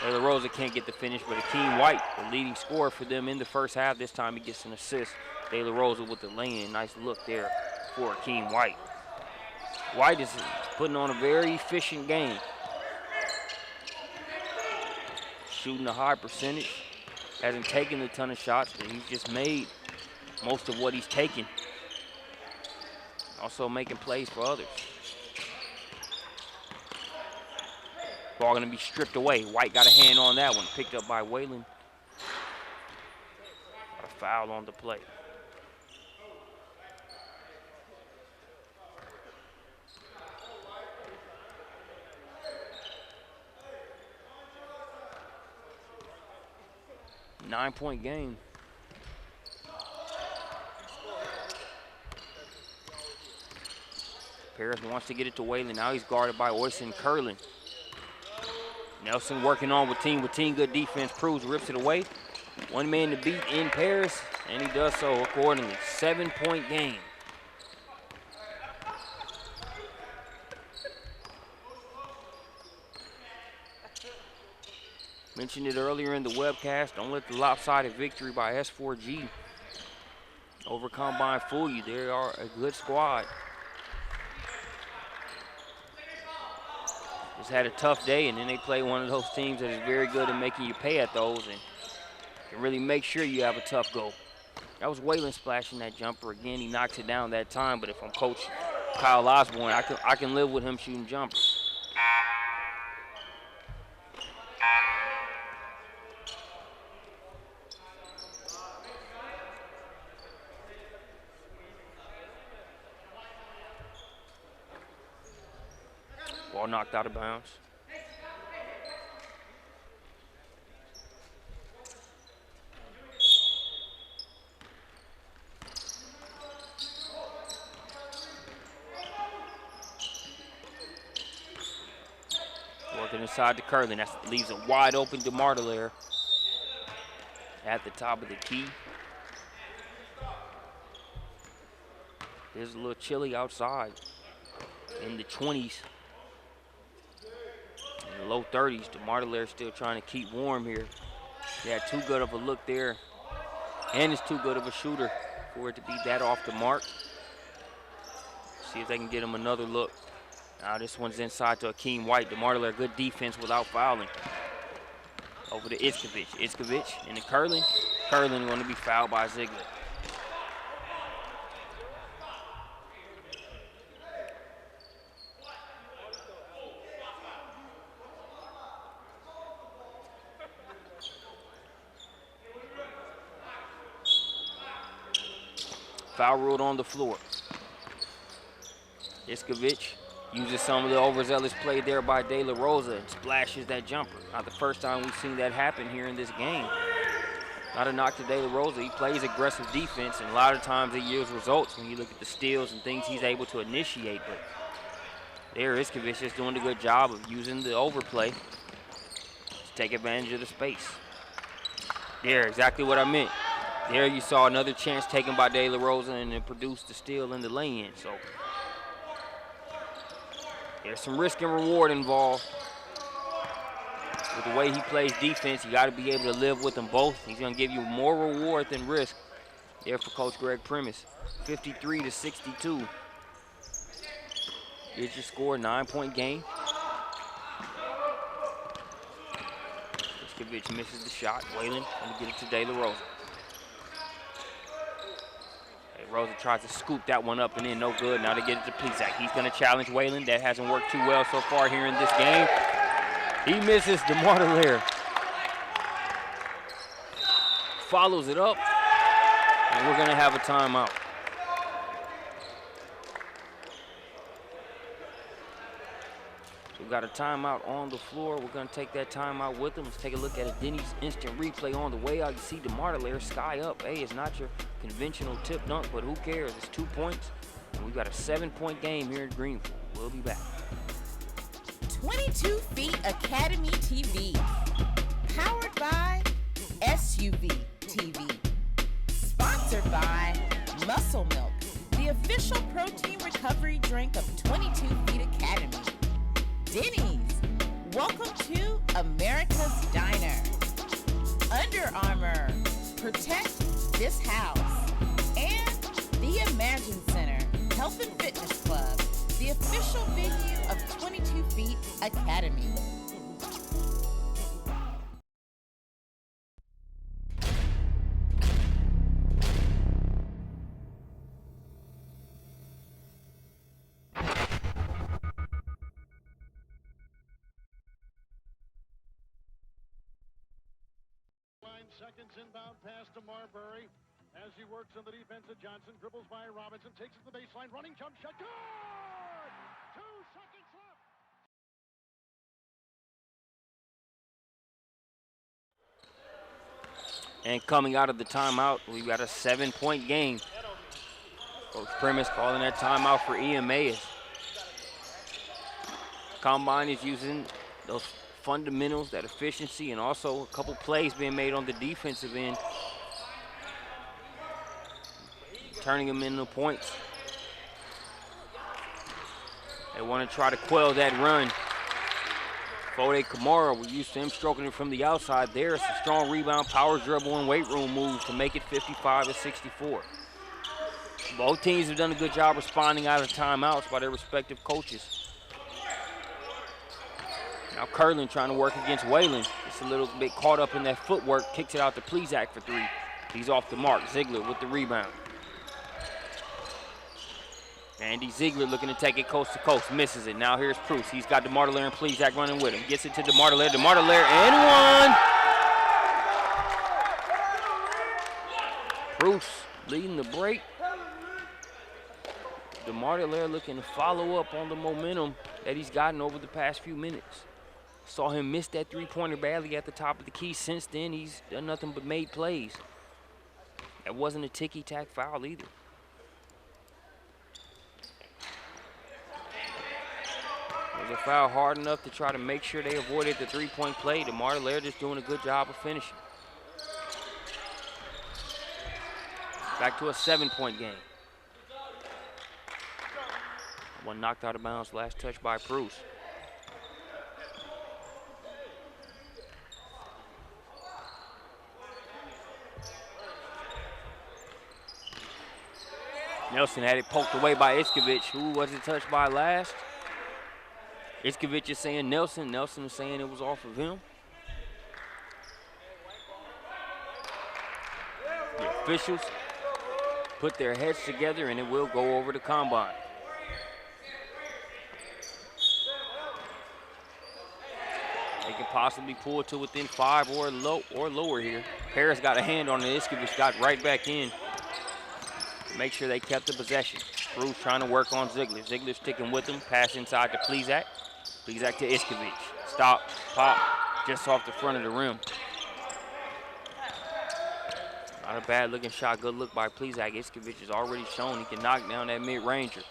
De La Rosa can't get the finish, but Akeem White, the leading scorer for them in the first half. This time he gets an assist. De La Rosa with the lay-in. Nice look there for Akeem White. White is putting on a very efficient game. Shooting a high percentage. Hasn't taken a ton of shots, but he's just made most of what he's taken. Also making plays for others. Ball gonna be stripped away. White got a hand on that one, picked up by Waylon. A foul on the play. Nine-point game. Paris wants to get it to Waylon. Now he's guarded by Oyson Curlin. Nelson working on Watine. Watine, good defense. Cruz rips it away. One man to beat in Paris, and he does so accordingly. 7-point game. Mentioned it earlier in the webcast. Don't let the lopsided victory by S4G over Combine fool you. They are a good squad. Just had a tough day, and then they play one of those teams that is very good at making you pay at those and can really make sure you have a tough go. That was Waylon splashing that jumper. Again, he knocks it down that time, but if I'm Coach Kyle Osborne, I can live with him shooting jumpers. Ball knocked out of bounds. Working inside to Curlin. That leaves a wide open DeMar there at the top of the key. It's a little chilly outside. In the 20s. In the low 30s. DeMar still trying to keep warm here. He had too good of a look there. And it's too good of a shooter for it to be that off the mark. See if they can get him another look. Now this one's inside to Akeem White. DeMar, good defense without fouling. Over to Iskovic. Iskovic into Curlin. Curlin going to be fouled by Ziegler. Foul ruled on the floor. Iskovic uses some of the overzealous play there by De La Rosa and splashes that jumper. Not the first time we've seen that happen here in this game. Not a knock to De La Rosa. He plays aggressive defense, and a lot of times it yields results when you look at the steals and things he's able to initiate. But there, Iskovic is doing a good job of using the overplay to take advantage of the space. There, exactly what I meant. There you saw another chance taken by De La Rosa and it produced the steal in the lay-in. So there's some risk and reward involved. With the way he plays defense, you got to be able to live with them both. He's going to give you more reward than risk. There for Coach Greg Primus. 53-62. Here's your score, 9-point game. Iskovic misses the shot. Whalen going to get it to De La Rosa. Rosa tries to scoop that one up and in, no good. Now to get it to Plezak. He's going to challenge Whalen. That hasn't worked too well so far here in this game. He misses DeMar DeLaire. Follows it up, and we're going to have a timeout. So we've got a timeout on the floor. We're going to take that timeout with them. Let's take a look at a Denny's instant replay on the way out. You see DeMar DeLaire sky up. Hey, it's not your conventional tip dunk, but who cares? It's 2 points, and we've got a 7-point game here in Greenville. We'll be back. 22 Feet Academy TV. Powered by SUV TV. Sponsored by Muscle Milk, the official protein recovery drink of 22 Feet Academy. Denny's, welcome to America's Diner. Under Armour, protect this house. And the Imagine Center, Health and Fitness Club, the official venue of 22 Feet Academy. Seconds inbound pass to Marbury as he works on the defense of Johnson, dribbles by Robinson, takes it to the baseline, running jump shot, good! 2 seconds left. And coming out of the timeout, we've got a 7-point game. Coach Primus calling that timeout for EMA. Combine is using those fundamentals, that efficiency, and also a couple plays being made on the defensive end, turning them into points. They want to try to quell that run. Fode Kamara, we're used to him stroking it from the outside. There's a strong rebound, power dribble, and weight room move to make it 55-64. Both teams have done a good job responding out of timeouts by their respective coaches. Now Curlin trying to work against Whalen. It's a little bit caught up in that footwork. Kicks it out to Plezak for 3. He's off the mark. Ziegler with the rebound. Andy Ziegler looking to take it coast to coast. Misses it. Now here's Bruce. He's got DeMar DeLaire and Plezak running with him. Gets it to DeMar DeLaire. DeMar DeLaire and one. Bruce leading the break. DeMar DeLaire looking to follow up on the momentum that he's gotten over the past few minutes. Saw him miss that three-pointer badly at the top of the key. Since then, he's done nothing but made plays. That wasn't a ticky-tack foul either. It was a foul hard enough to try to make sure they avoided the three-point play. DeMar DeLaire just doing a good job of finishing. Back to a 7-point game. One knocked out of bounds, last touch by Bruce. Nelson had it poked away by Iskovic. Who was it touched by last? Iskovic is saying Nelson. Nelson is saying it was off of him. The officials put their heads together and it will go over the combine. They can possibly pull it to within 5 or lower here. Paris got a hand on it. Iskovic got right back in. Make sure they kept the possession. Bruce trying to work on Ziegler. Ziegler sticking with him. Pass inside to Plezak. Plezak to Iskovic. Stop, pop, just off the front of the rim. Not a bad looking shot. Good look by Plezak. Iskovic has already shown he can knock down that mid-ranger.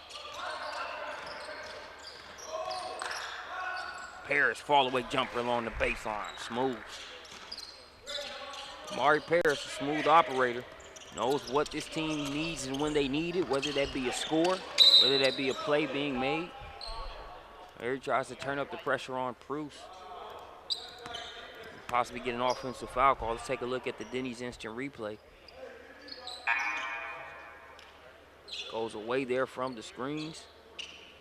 Paris fall-away jumper along the baseline. Smooth. Amari Paris, a smooth operator. Knows what this team needs and when they need it, whether that be a score, whether that be a play being made. There he tries to turn up the pressure on Bruce. Possibly get an offensive foul call. Let's take a look at the Denny's instant replay. Goes away there from the screens.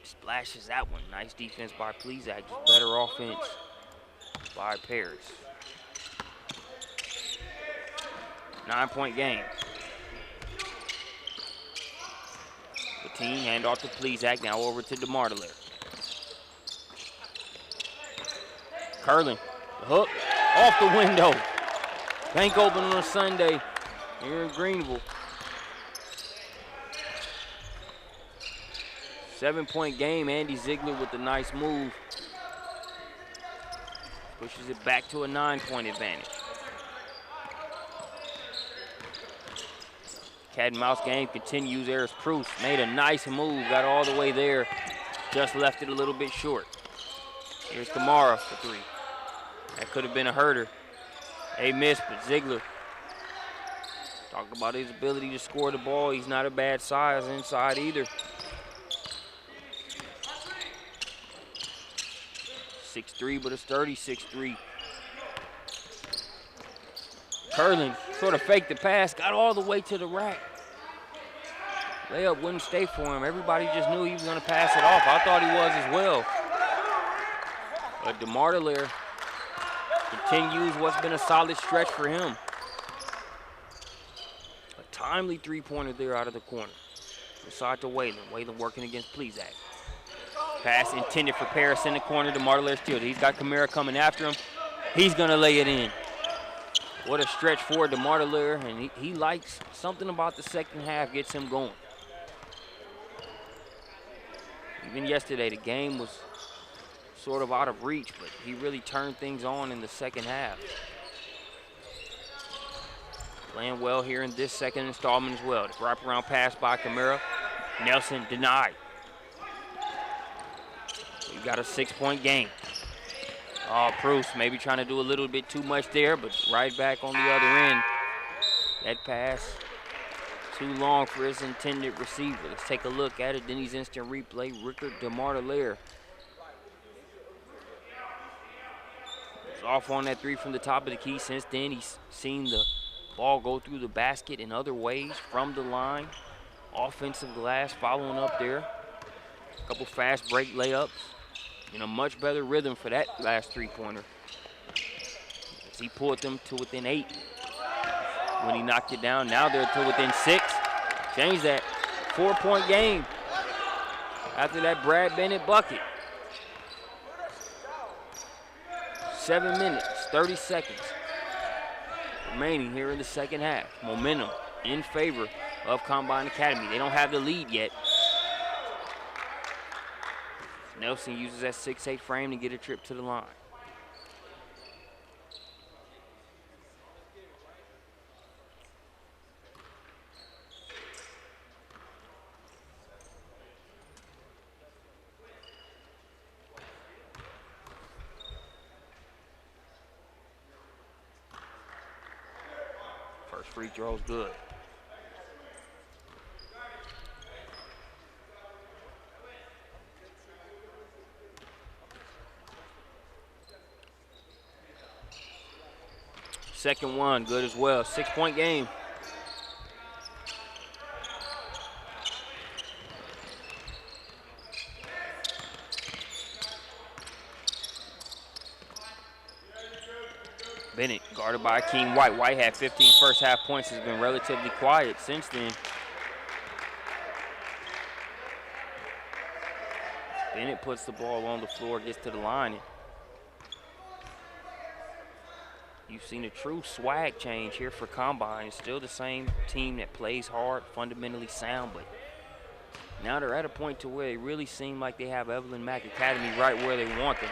Splashes that one. Nice defense by Plezak. Just better offense by Paris. 9-point game. Team hand off to Plezak, now over to DeMar DeLaire. Curling, the hook, off the window. Bank open on a Sunday here in Greenville. 7-point game, Andy Ziegler with the nice move. Pushes it back to a 9-point advantage. Cat and mouse game continues. There's Bruce. Made a nice move. Got all the way there. Just left it a little bit short. Here's Kamara for 3. That could have been a herder. They missed, but Ziegler. Talk about his ability to score the ball. He's not a bad size inside either. 6'3", but a sturdy 6'3". Curlin sort of faked the pass, got all the way to the rack. Layup wouldn't stay for him. Everybody just knew he was going to pass it off. I thought he was as well. But DeMar DeLaire continues what's been a solid stretch for him. A timely three-pointer there out of the corner. Inside to Whalen. Whalen working against Plezak. Pass intended for Paris in the corner. DeMar DeLaire still. He's got Kamara coming after him. He's going to lay it in. What a stretch for DeMar DeLaire, and he likes something about the second half gets him going. Even yesterday, the game was sort of out of reach, but he really turned things on in the second half. Playing well here in this second installment as well. The wraparound pass by Kamara. Nelson denied. We got a 6-point game. Oh, Bruce maybe trying to do a little bit too much there, but right back on the other end. That pass too long for his intended receiver. Let's take a look at it. Denny's instant replay. Rickard DeMar DeLaire. He's off on that 3 from the top of the key. Since then, he's seen the ball go through the basket in other ways from the line. Offensive glass following up there. A couple fast break layups. In a much better rhythm for that last three-pointer. As he pulled them to within 8 when he knocked it down. Now they're to within 6. Change that. 4-point game after that Brad Bennett bucket. 7 minutes, 30 seconds remaining here in the second half. Momentum in favor of Combine Academy. They don't have the lead yet. Nelson uses that 6'8" frame to get a trip to the line. First free throw's good. Second one, good as well. 6-point game. Bennett guarded by Akeem White. White had 15 first half points, has been relatively quiet since then. Bennett puts the ball on the floor, gets to the line. You've seen a true swag change here for Combine. It's still the same team that plays hard, fundamentally sound, but now they're at a point to where they really seem like they have Evelyn Mack Academy right where they want them.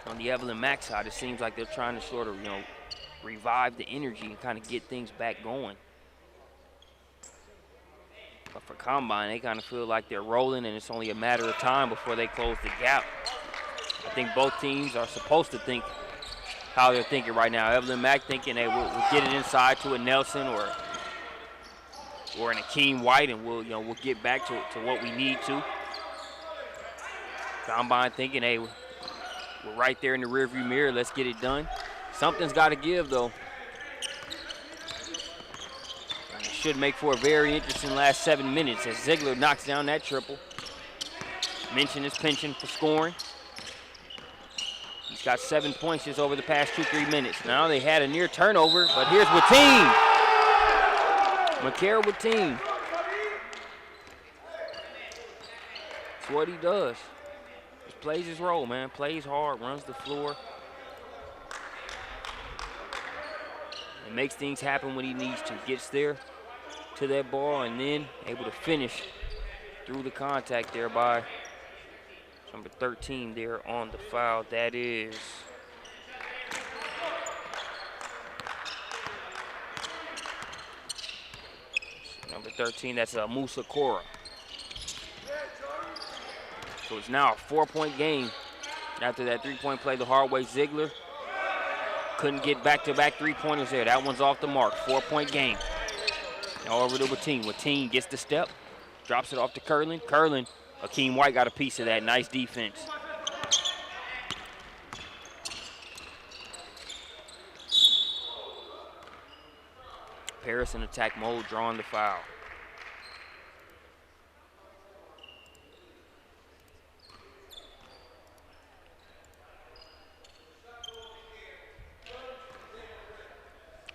On the Evelyn Mack side, it seems like they're trying to sort of, revive the energy and kind of get things back going. But for Combine, they kind of feel like they're rolling and it's only a matter of time before they close the gap. I think both teams are supposed to think how they're thinking right now. Evelyn Mack thinking, hey, we'll get it inside to a Nelson or an Akeem White, and we'll get back to what we need to. Combine thinking, hey, we're right there in the rearview mirror. Let's get it done. Something's got to give, though. And it should make for a very interesting last 7 minutes as Ziegler knocks down that triple. Minchin is pinching for scoring. He's got 7 points just over the past 2-3 minutes. Now they had a near turnover, but here's Watine. Makara Watine. That's what he does. Just plays his role, man. Plays hard, runs the floor. And makes things happen when he needs to. Gets there to that ball and then able to finish through the contact there by number 13 there on the foul. That is number 13. That's Musa Cora. So it's now a 4-point game after that 3-point play the hard way. Ziegler couldn't get back-to-back 3-pointers there. That one's off the mark. 4-point game. Now over to Watine. Watine gets the step, drops it off to Curlin. Curlin. Akeem White got a piece of that. Nice defense. Paris in attack mode, drawing the foul.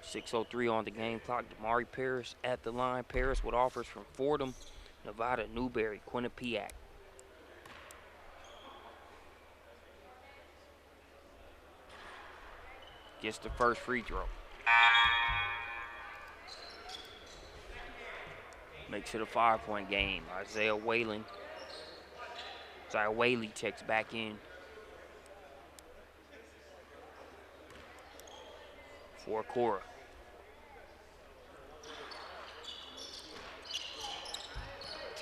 .603 on the game clock. Damari Paris at the line. Paris with offers from Fordham, Nevada, Newberry, Quinnipiac. Gets the first free throw. Makes it a 5-point game. Isaiah Whaley checks back in for Cora.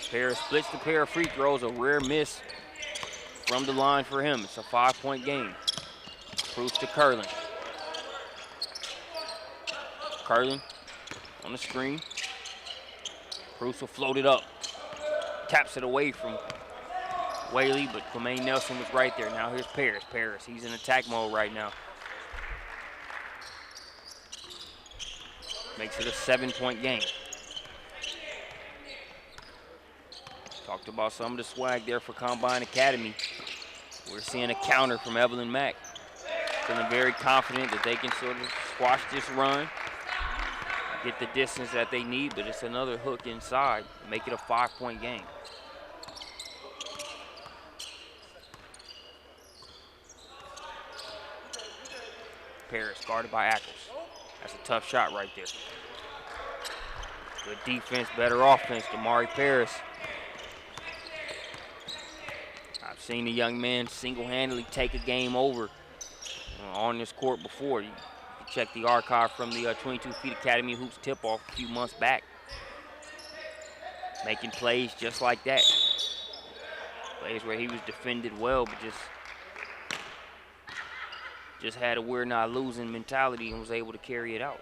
Paris splits the pair of free throws, a rare miss from the line for him. It's a 5-point game. Proofs to Curlin. Curlin on the screen. Proofs will float it up. Taps it away from Whaley, but Kwame Nelson was right there. Now here's Paris. Paris, he's in attack mode right now. Makes it a 7-point game. Talked about some of the swag there for Combine Academy. We're seeing a counter from Evelyn Mack. Feeling very confident that they can sort of squash this run, get the distance that they need, but it's another hook inside. Make it a 5-point game. Paris guarded by Ackles. That's a tough shot right there. Good defense, better offense. Damari Paris seen the young man single-handedly take a game over on this court before. You check the archive from the 22 Feet Academy Hoops tip-off a few months back. Making plays just like that. Plays where he was defended well, but just had a we're not losing mentality and was able to carry it out.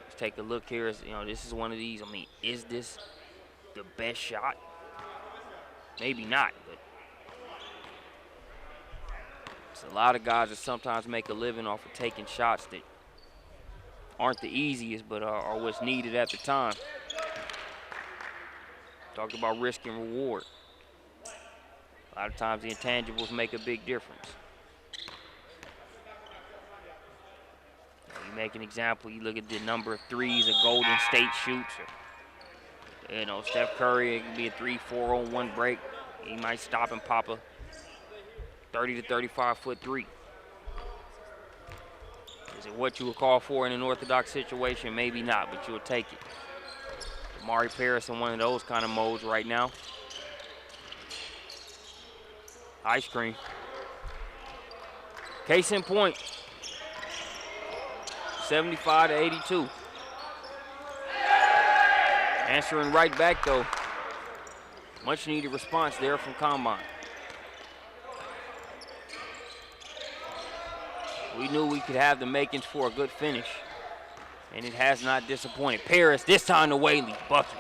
Let's take a look here. This is one of these. I mean, is this the best shot? Maybe not, but it's a lot of guys that sometimes make a living off of taking shots that aren't the easiest, but are what's needed at the time. Talked about risk and reward. A lot of times the intangibles make a big difference. You make an example, you look at the number of threes a Golden State shoots. Or, Steph Curry, it can be a 3-4 on one break. He might stop and pop a 30 to 35-foot three. Is it what you would call for in an orthodox situation? Maybe not, but you'll take it. Amari Parris in one of those kind of modes right now. Ice cream. Case in point. 75 to 82. Answering right back though. Much needed response there from Combine. We knew we could have the makings for a good finish, and it has not disappointed. Parris, this time to Whaley, bucket.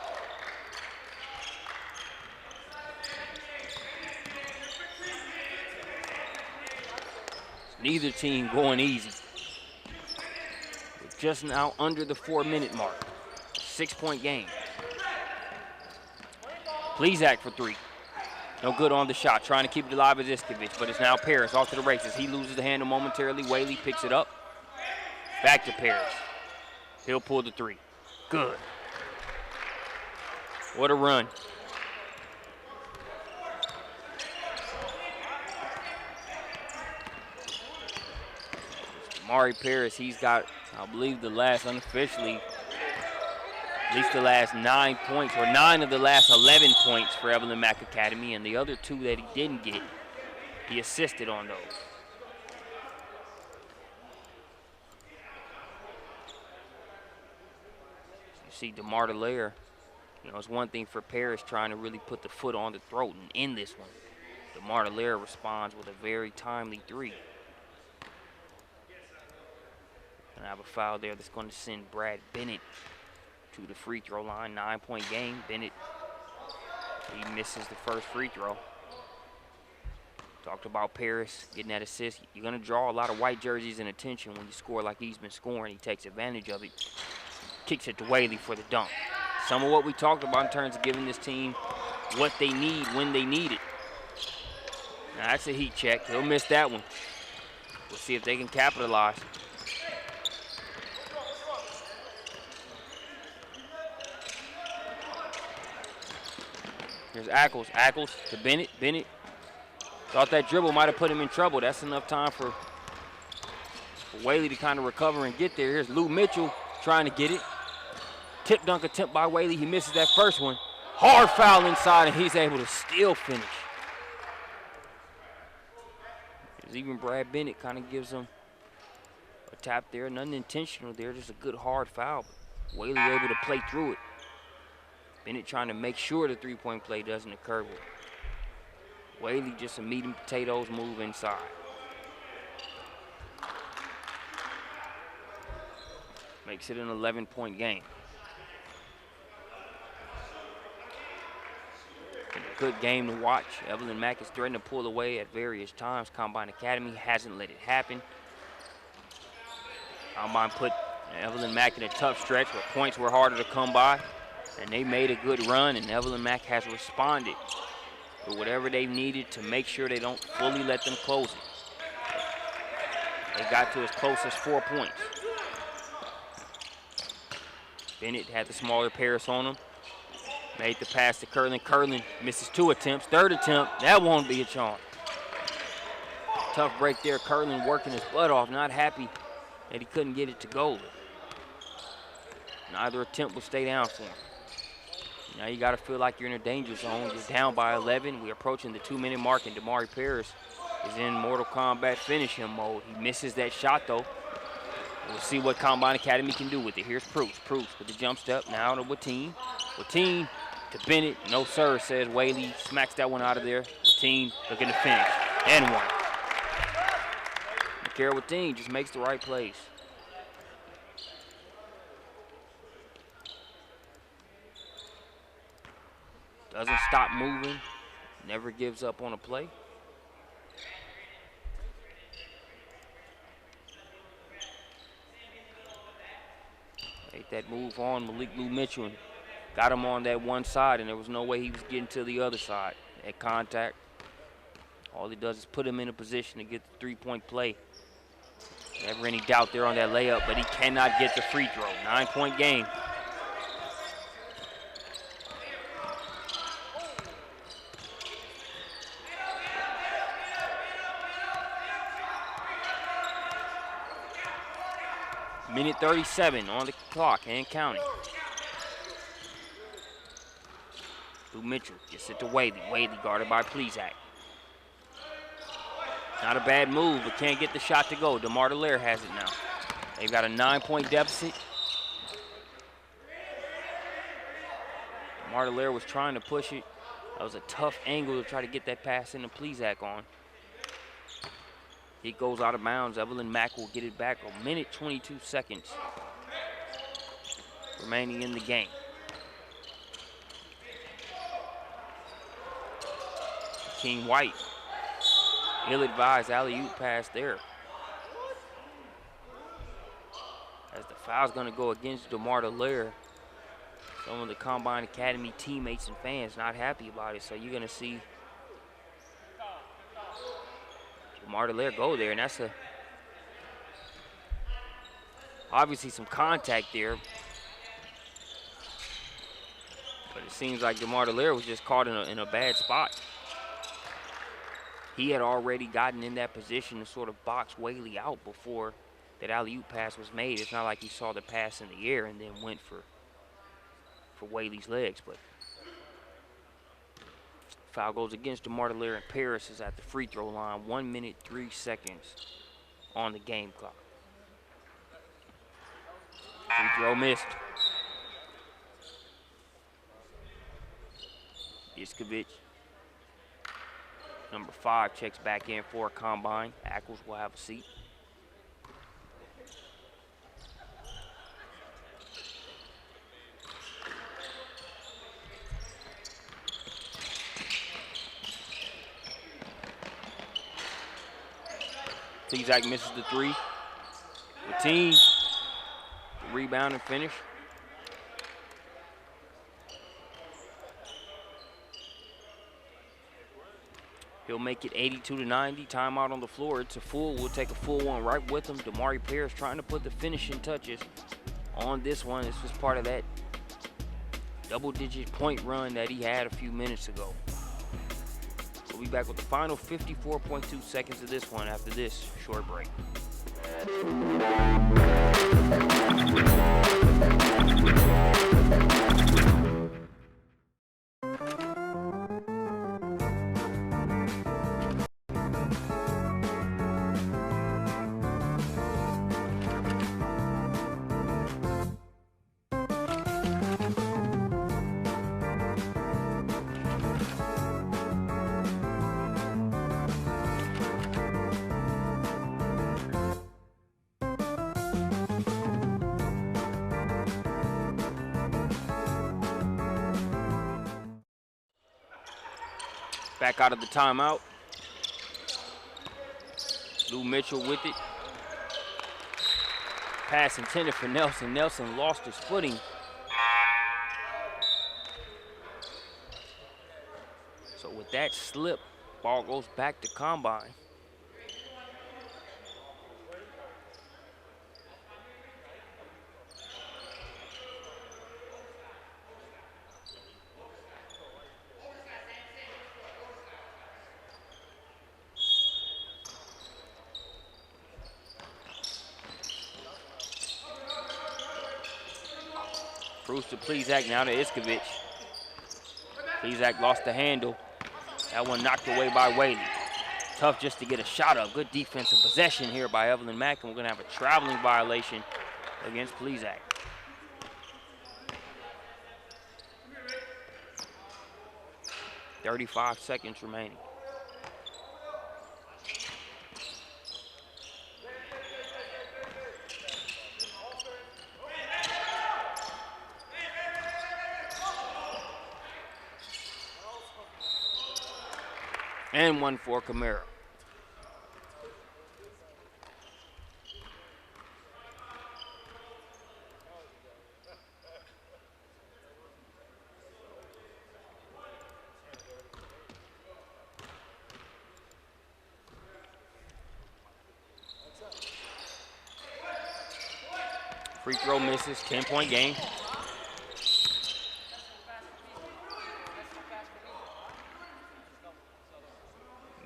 Neither team going easy. We're just now under the 4-minute mark. 6-point game. Plezak for three. No good on the shot, trying to keep it alive as Iskovic, but it's now Parris off to the races. He loses the handle momentarily. Whaley picks it up. Back to Parris. He'll pull the three. Good. What a run. Amari Parris, he's got, I believe, the last unofficially, at least the last 9 points, or 9 of the last 11 points for Evelyn Mack Academy, and the other 2 that he didn't get, he assisted on those. You see DeMar DeLaire, it's one thing for Parris trying to really put the foot on the throat, and in this one, DeMar DeLaire responds with a very timely three. And I have a foul there that's going to send Brad Bennett to the free throw line. 9-point game. Bennett, he misses the first free throw. Talked about Parris getting that assist. You're going to draw a lot of white jerseys and attention when you score like he's been scoring. He takes advantage of it. Kicks it to Whaley for the dunk. Some of what we talked about in terms of giving this team what they need when they need it. Now that's a heat check. He'll miss that one. We'll see if they can capitalize. Here's Ackles. Ackles to Bennett. Bennett thought that dribble might have put him in trouble. That's enough time for Whaley to kind of recover and get there. Here's Lou Mitchell trying to get it. Tip dunk attempt by Whaley. He misses that first one. Hard foul inside, and he's able to still finish. There's even Brad Bennett kind of gives him a tap there. Nothing intentional there, just a good hard foul. But Whaley able to play through it. Bennett trying to make sure the three-point play doesn't occur. Whaley just a meat and potatoes move inside. Makes it an 11-point game. Good game to watch. Evelyn Mack has threatened to pull away at various times. Combine Academy hasn't let it happen. Combine put Evelyn Mack in a tough stretch where points were harder to come by. And they made a good run, and Evelyn Mack has responded with whatever they needed to make sure they don't fully let them close it. They got to as close as 4 points. Bennett had the smaller Parris on him. Made the pass to Curlin. Curlin misses 2 attempts. 3rd attempt, that won't be a charm. Tough break there. Curlin working his butt off, not happy that he couldn't get it to go. Neither attempt will stay down for him. Now you got to feel like you're in a danger zone. You're down by 11. We're approaching the 2-minute mark, and Damari Paris is in Mortal Kombat finish him mode. He misses that shot, though. We'll see what Combine Academy can do with it. Here's Proust. Proust with the jump step. Now to Watine. Watine to Bennett. No, sir, says Whaley. Smacks that one out of there. Watine looking to finish. And one. Mikhail Watine just makes the right plays. Doesn't stop moving. Never gives up on a play. Make that move on Malik Lou Mitchell. Got him on that one side, and there was no way he was getting to the other side. At contact, all he does is put him in a position to get the three-point play. Never any doubt there on that layup, but he cannot get the free throw. 9-point game. Minute 37 on the clock and counting. Lou Mitchell gets it to Whaley. Whaley guarded by Plezak. Not a bad move, but can't get the shot to go. DeMar DeLaire has it now. They've got a 9-point deficit. DeMar DeLaire was trying to push it. That was a tough angle to try to get that pass into Plezak on. It goes out of bounds. Evelyn Mack will get it back. A minute 22 seconds remaining in the game. King White. Ill-advised alley-oop pass there. As the foul's going to go against DeMar DeLaire. Some of the Combine Academy teammates and fans not happy about it. So you're going to see DeMar DeLaire go there, and that's obviously some contact there. But it seems like DeMar DeLaire was just caught in a bad spot. He had already gotten in that position to sort of box Whaley out before that alley-oop pass was made. It's not like he saw the pass in the air and then went for Whaley's legs, but foul goes against DeMar DeLaire, and Paris is at the free throw line. 1 minute, 3 seconds on the game clock. Free throw missed. Iskovic, number 5, checks back in for a Combine. Ackles will have a seat. Plezak misses the 3. Watine, the rebound and finish. He'll make it 82-90. Timeout on the floor. It's a full. We'll take a full one right with him. Damari Paris trying to put the finishing touches on this one. This was part of that double-digit point run that he had a few minutes ago. We'll be back with the final 54.2 seconds of this one after this short break. Back out of the timeout. Lou Mitchell with it. Pass intended for Nelson. Nelson lost his footing. So with that slip, ball goes back to Combine. Bruce to Plezak, now to Iskovic. Plezak lost the handle. That one knocked away by Whaley. Tough just to get a shot up. Good defensive possession here by Evelyn Mack, and we're going to have a traveling violation against Plezak. .35 seconds remaining. And one for Camara. Free throw misses, 10-point game.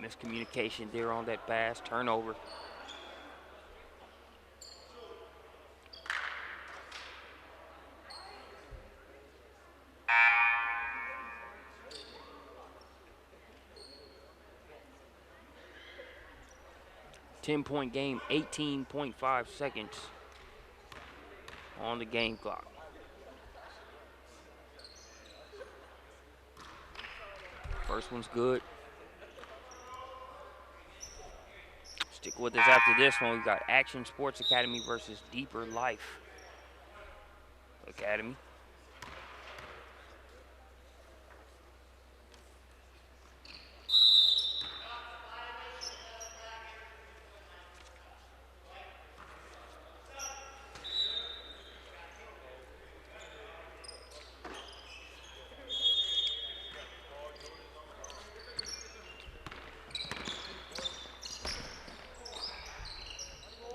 Miscommunication there on that pass, turnover. .10 game, 18.5 seconds on the game clock. First one's good. Stick with us after this one. We've got Action Sports Academy versus Deeper Life Academy.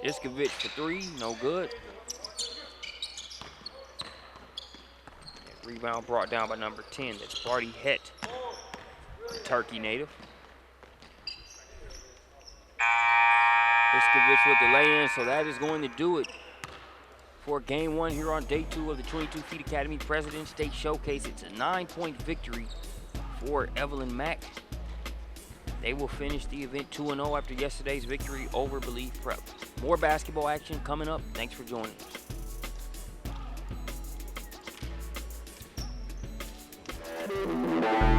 Iskovic for three, no good. Rebound brought down by number 10, that's Barty Het, the Turkey native. Iskovic with the lay-in, so that is going to do it for game one here on day 2 of the 22 Feet Academy President's Day Showcase. It's a 9-point victory for Evelyn Mack. They will finish the event 2-0 after yesterday's victory over Believe Prep. More basketball action coming up. Thanks for joining us.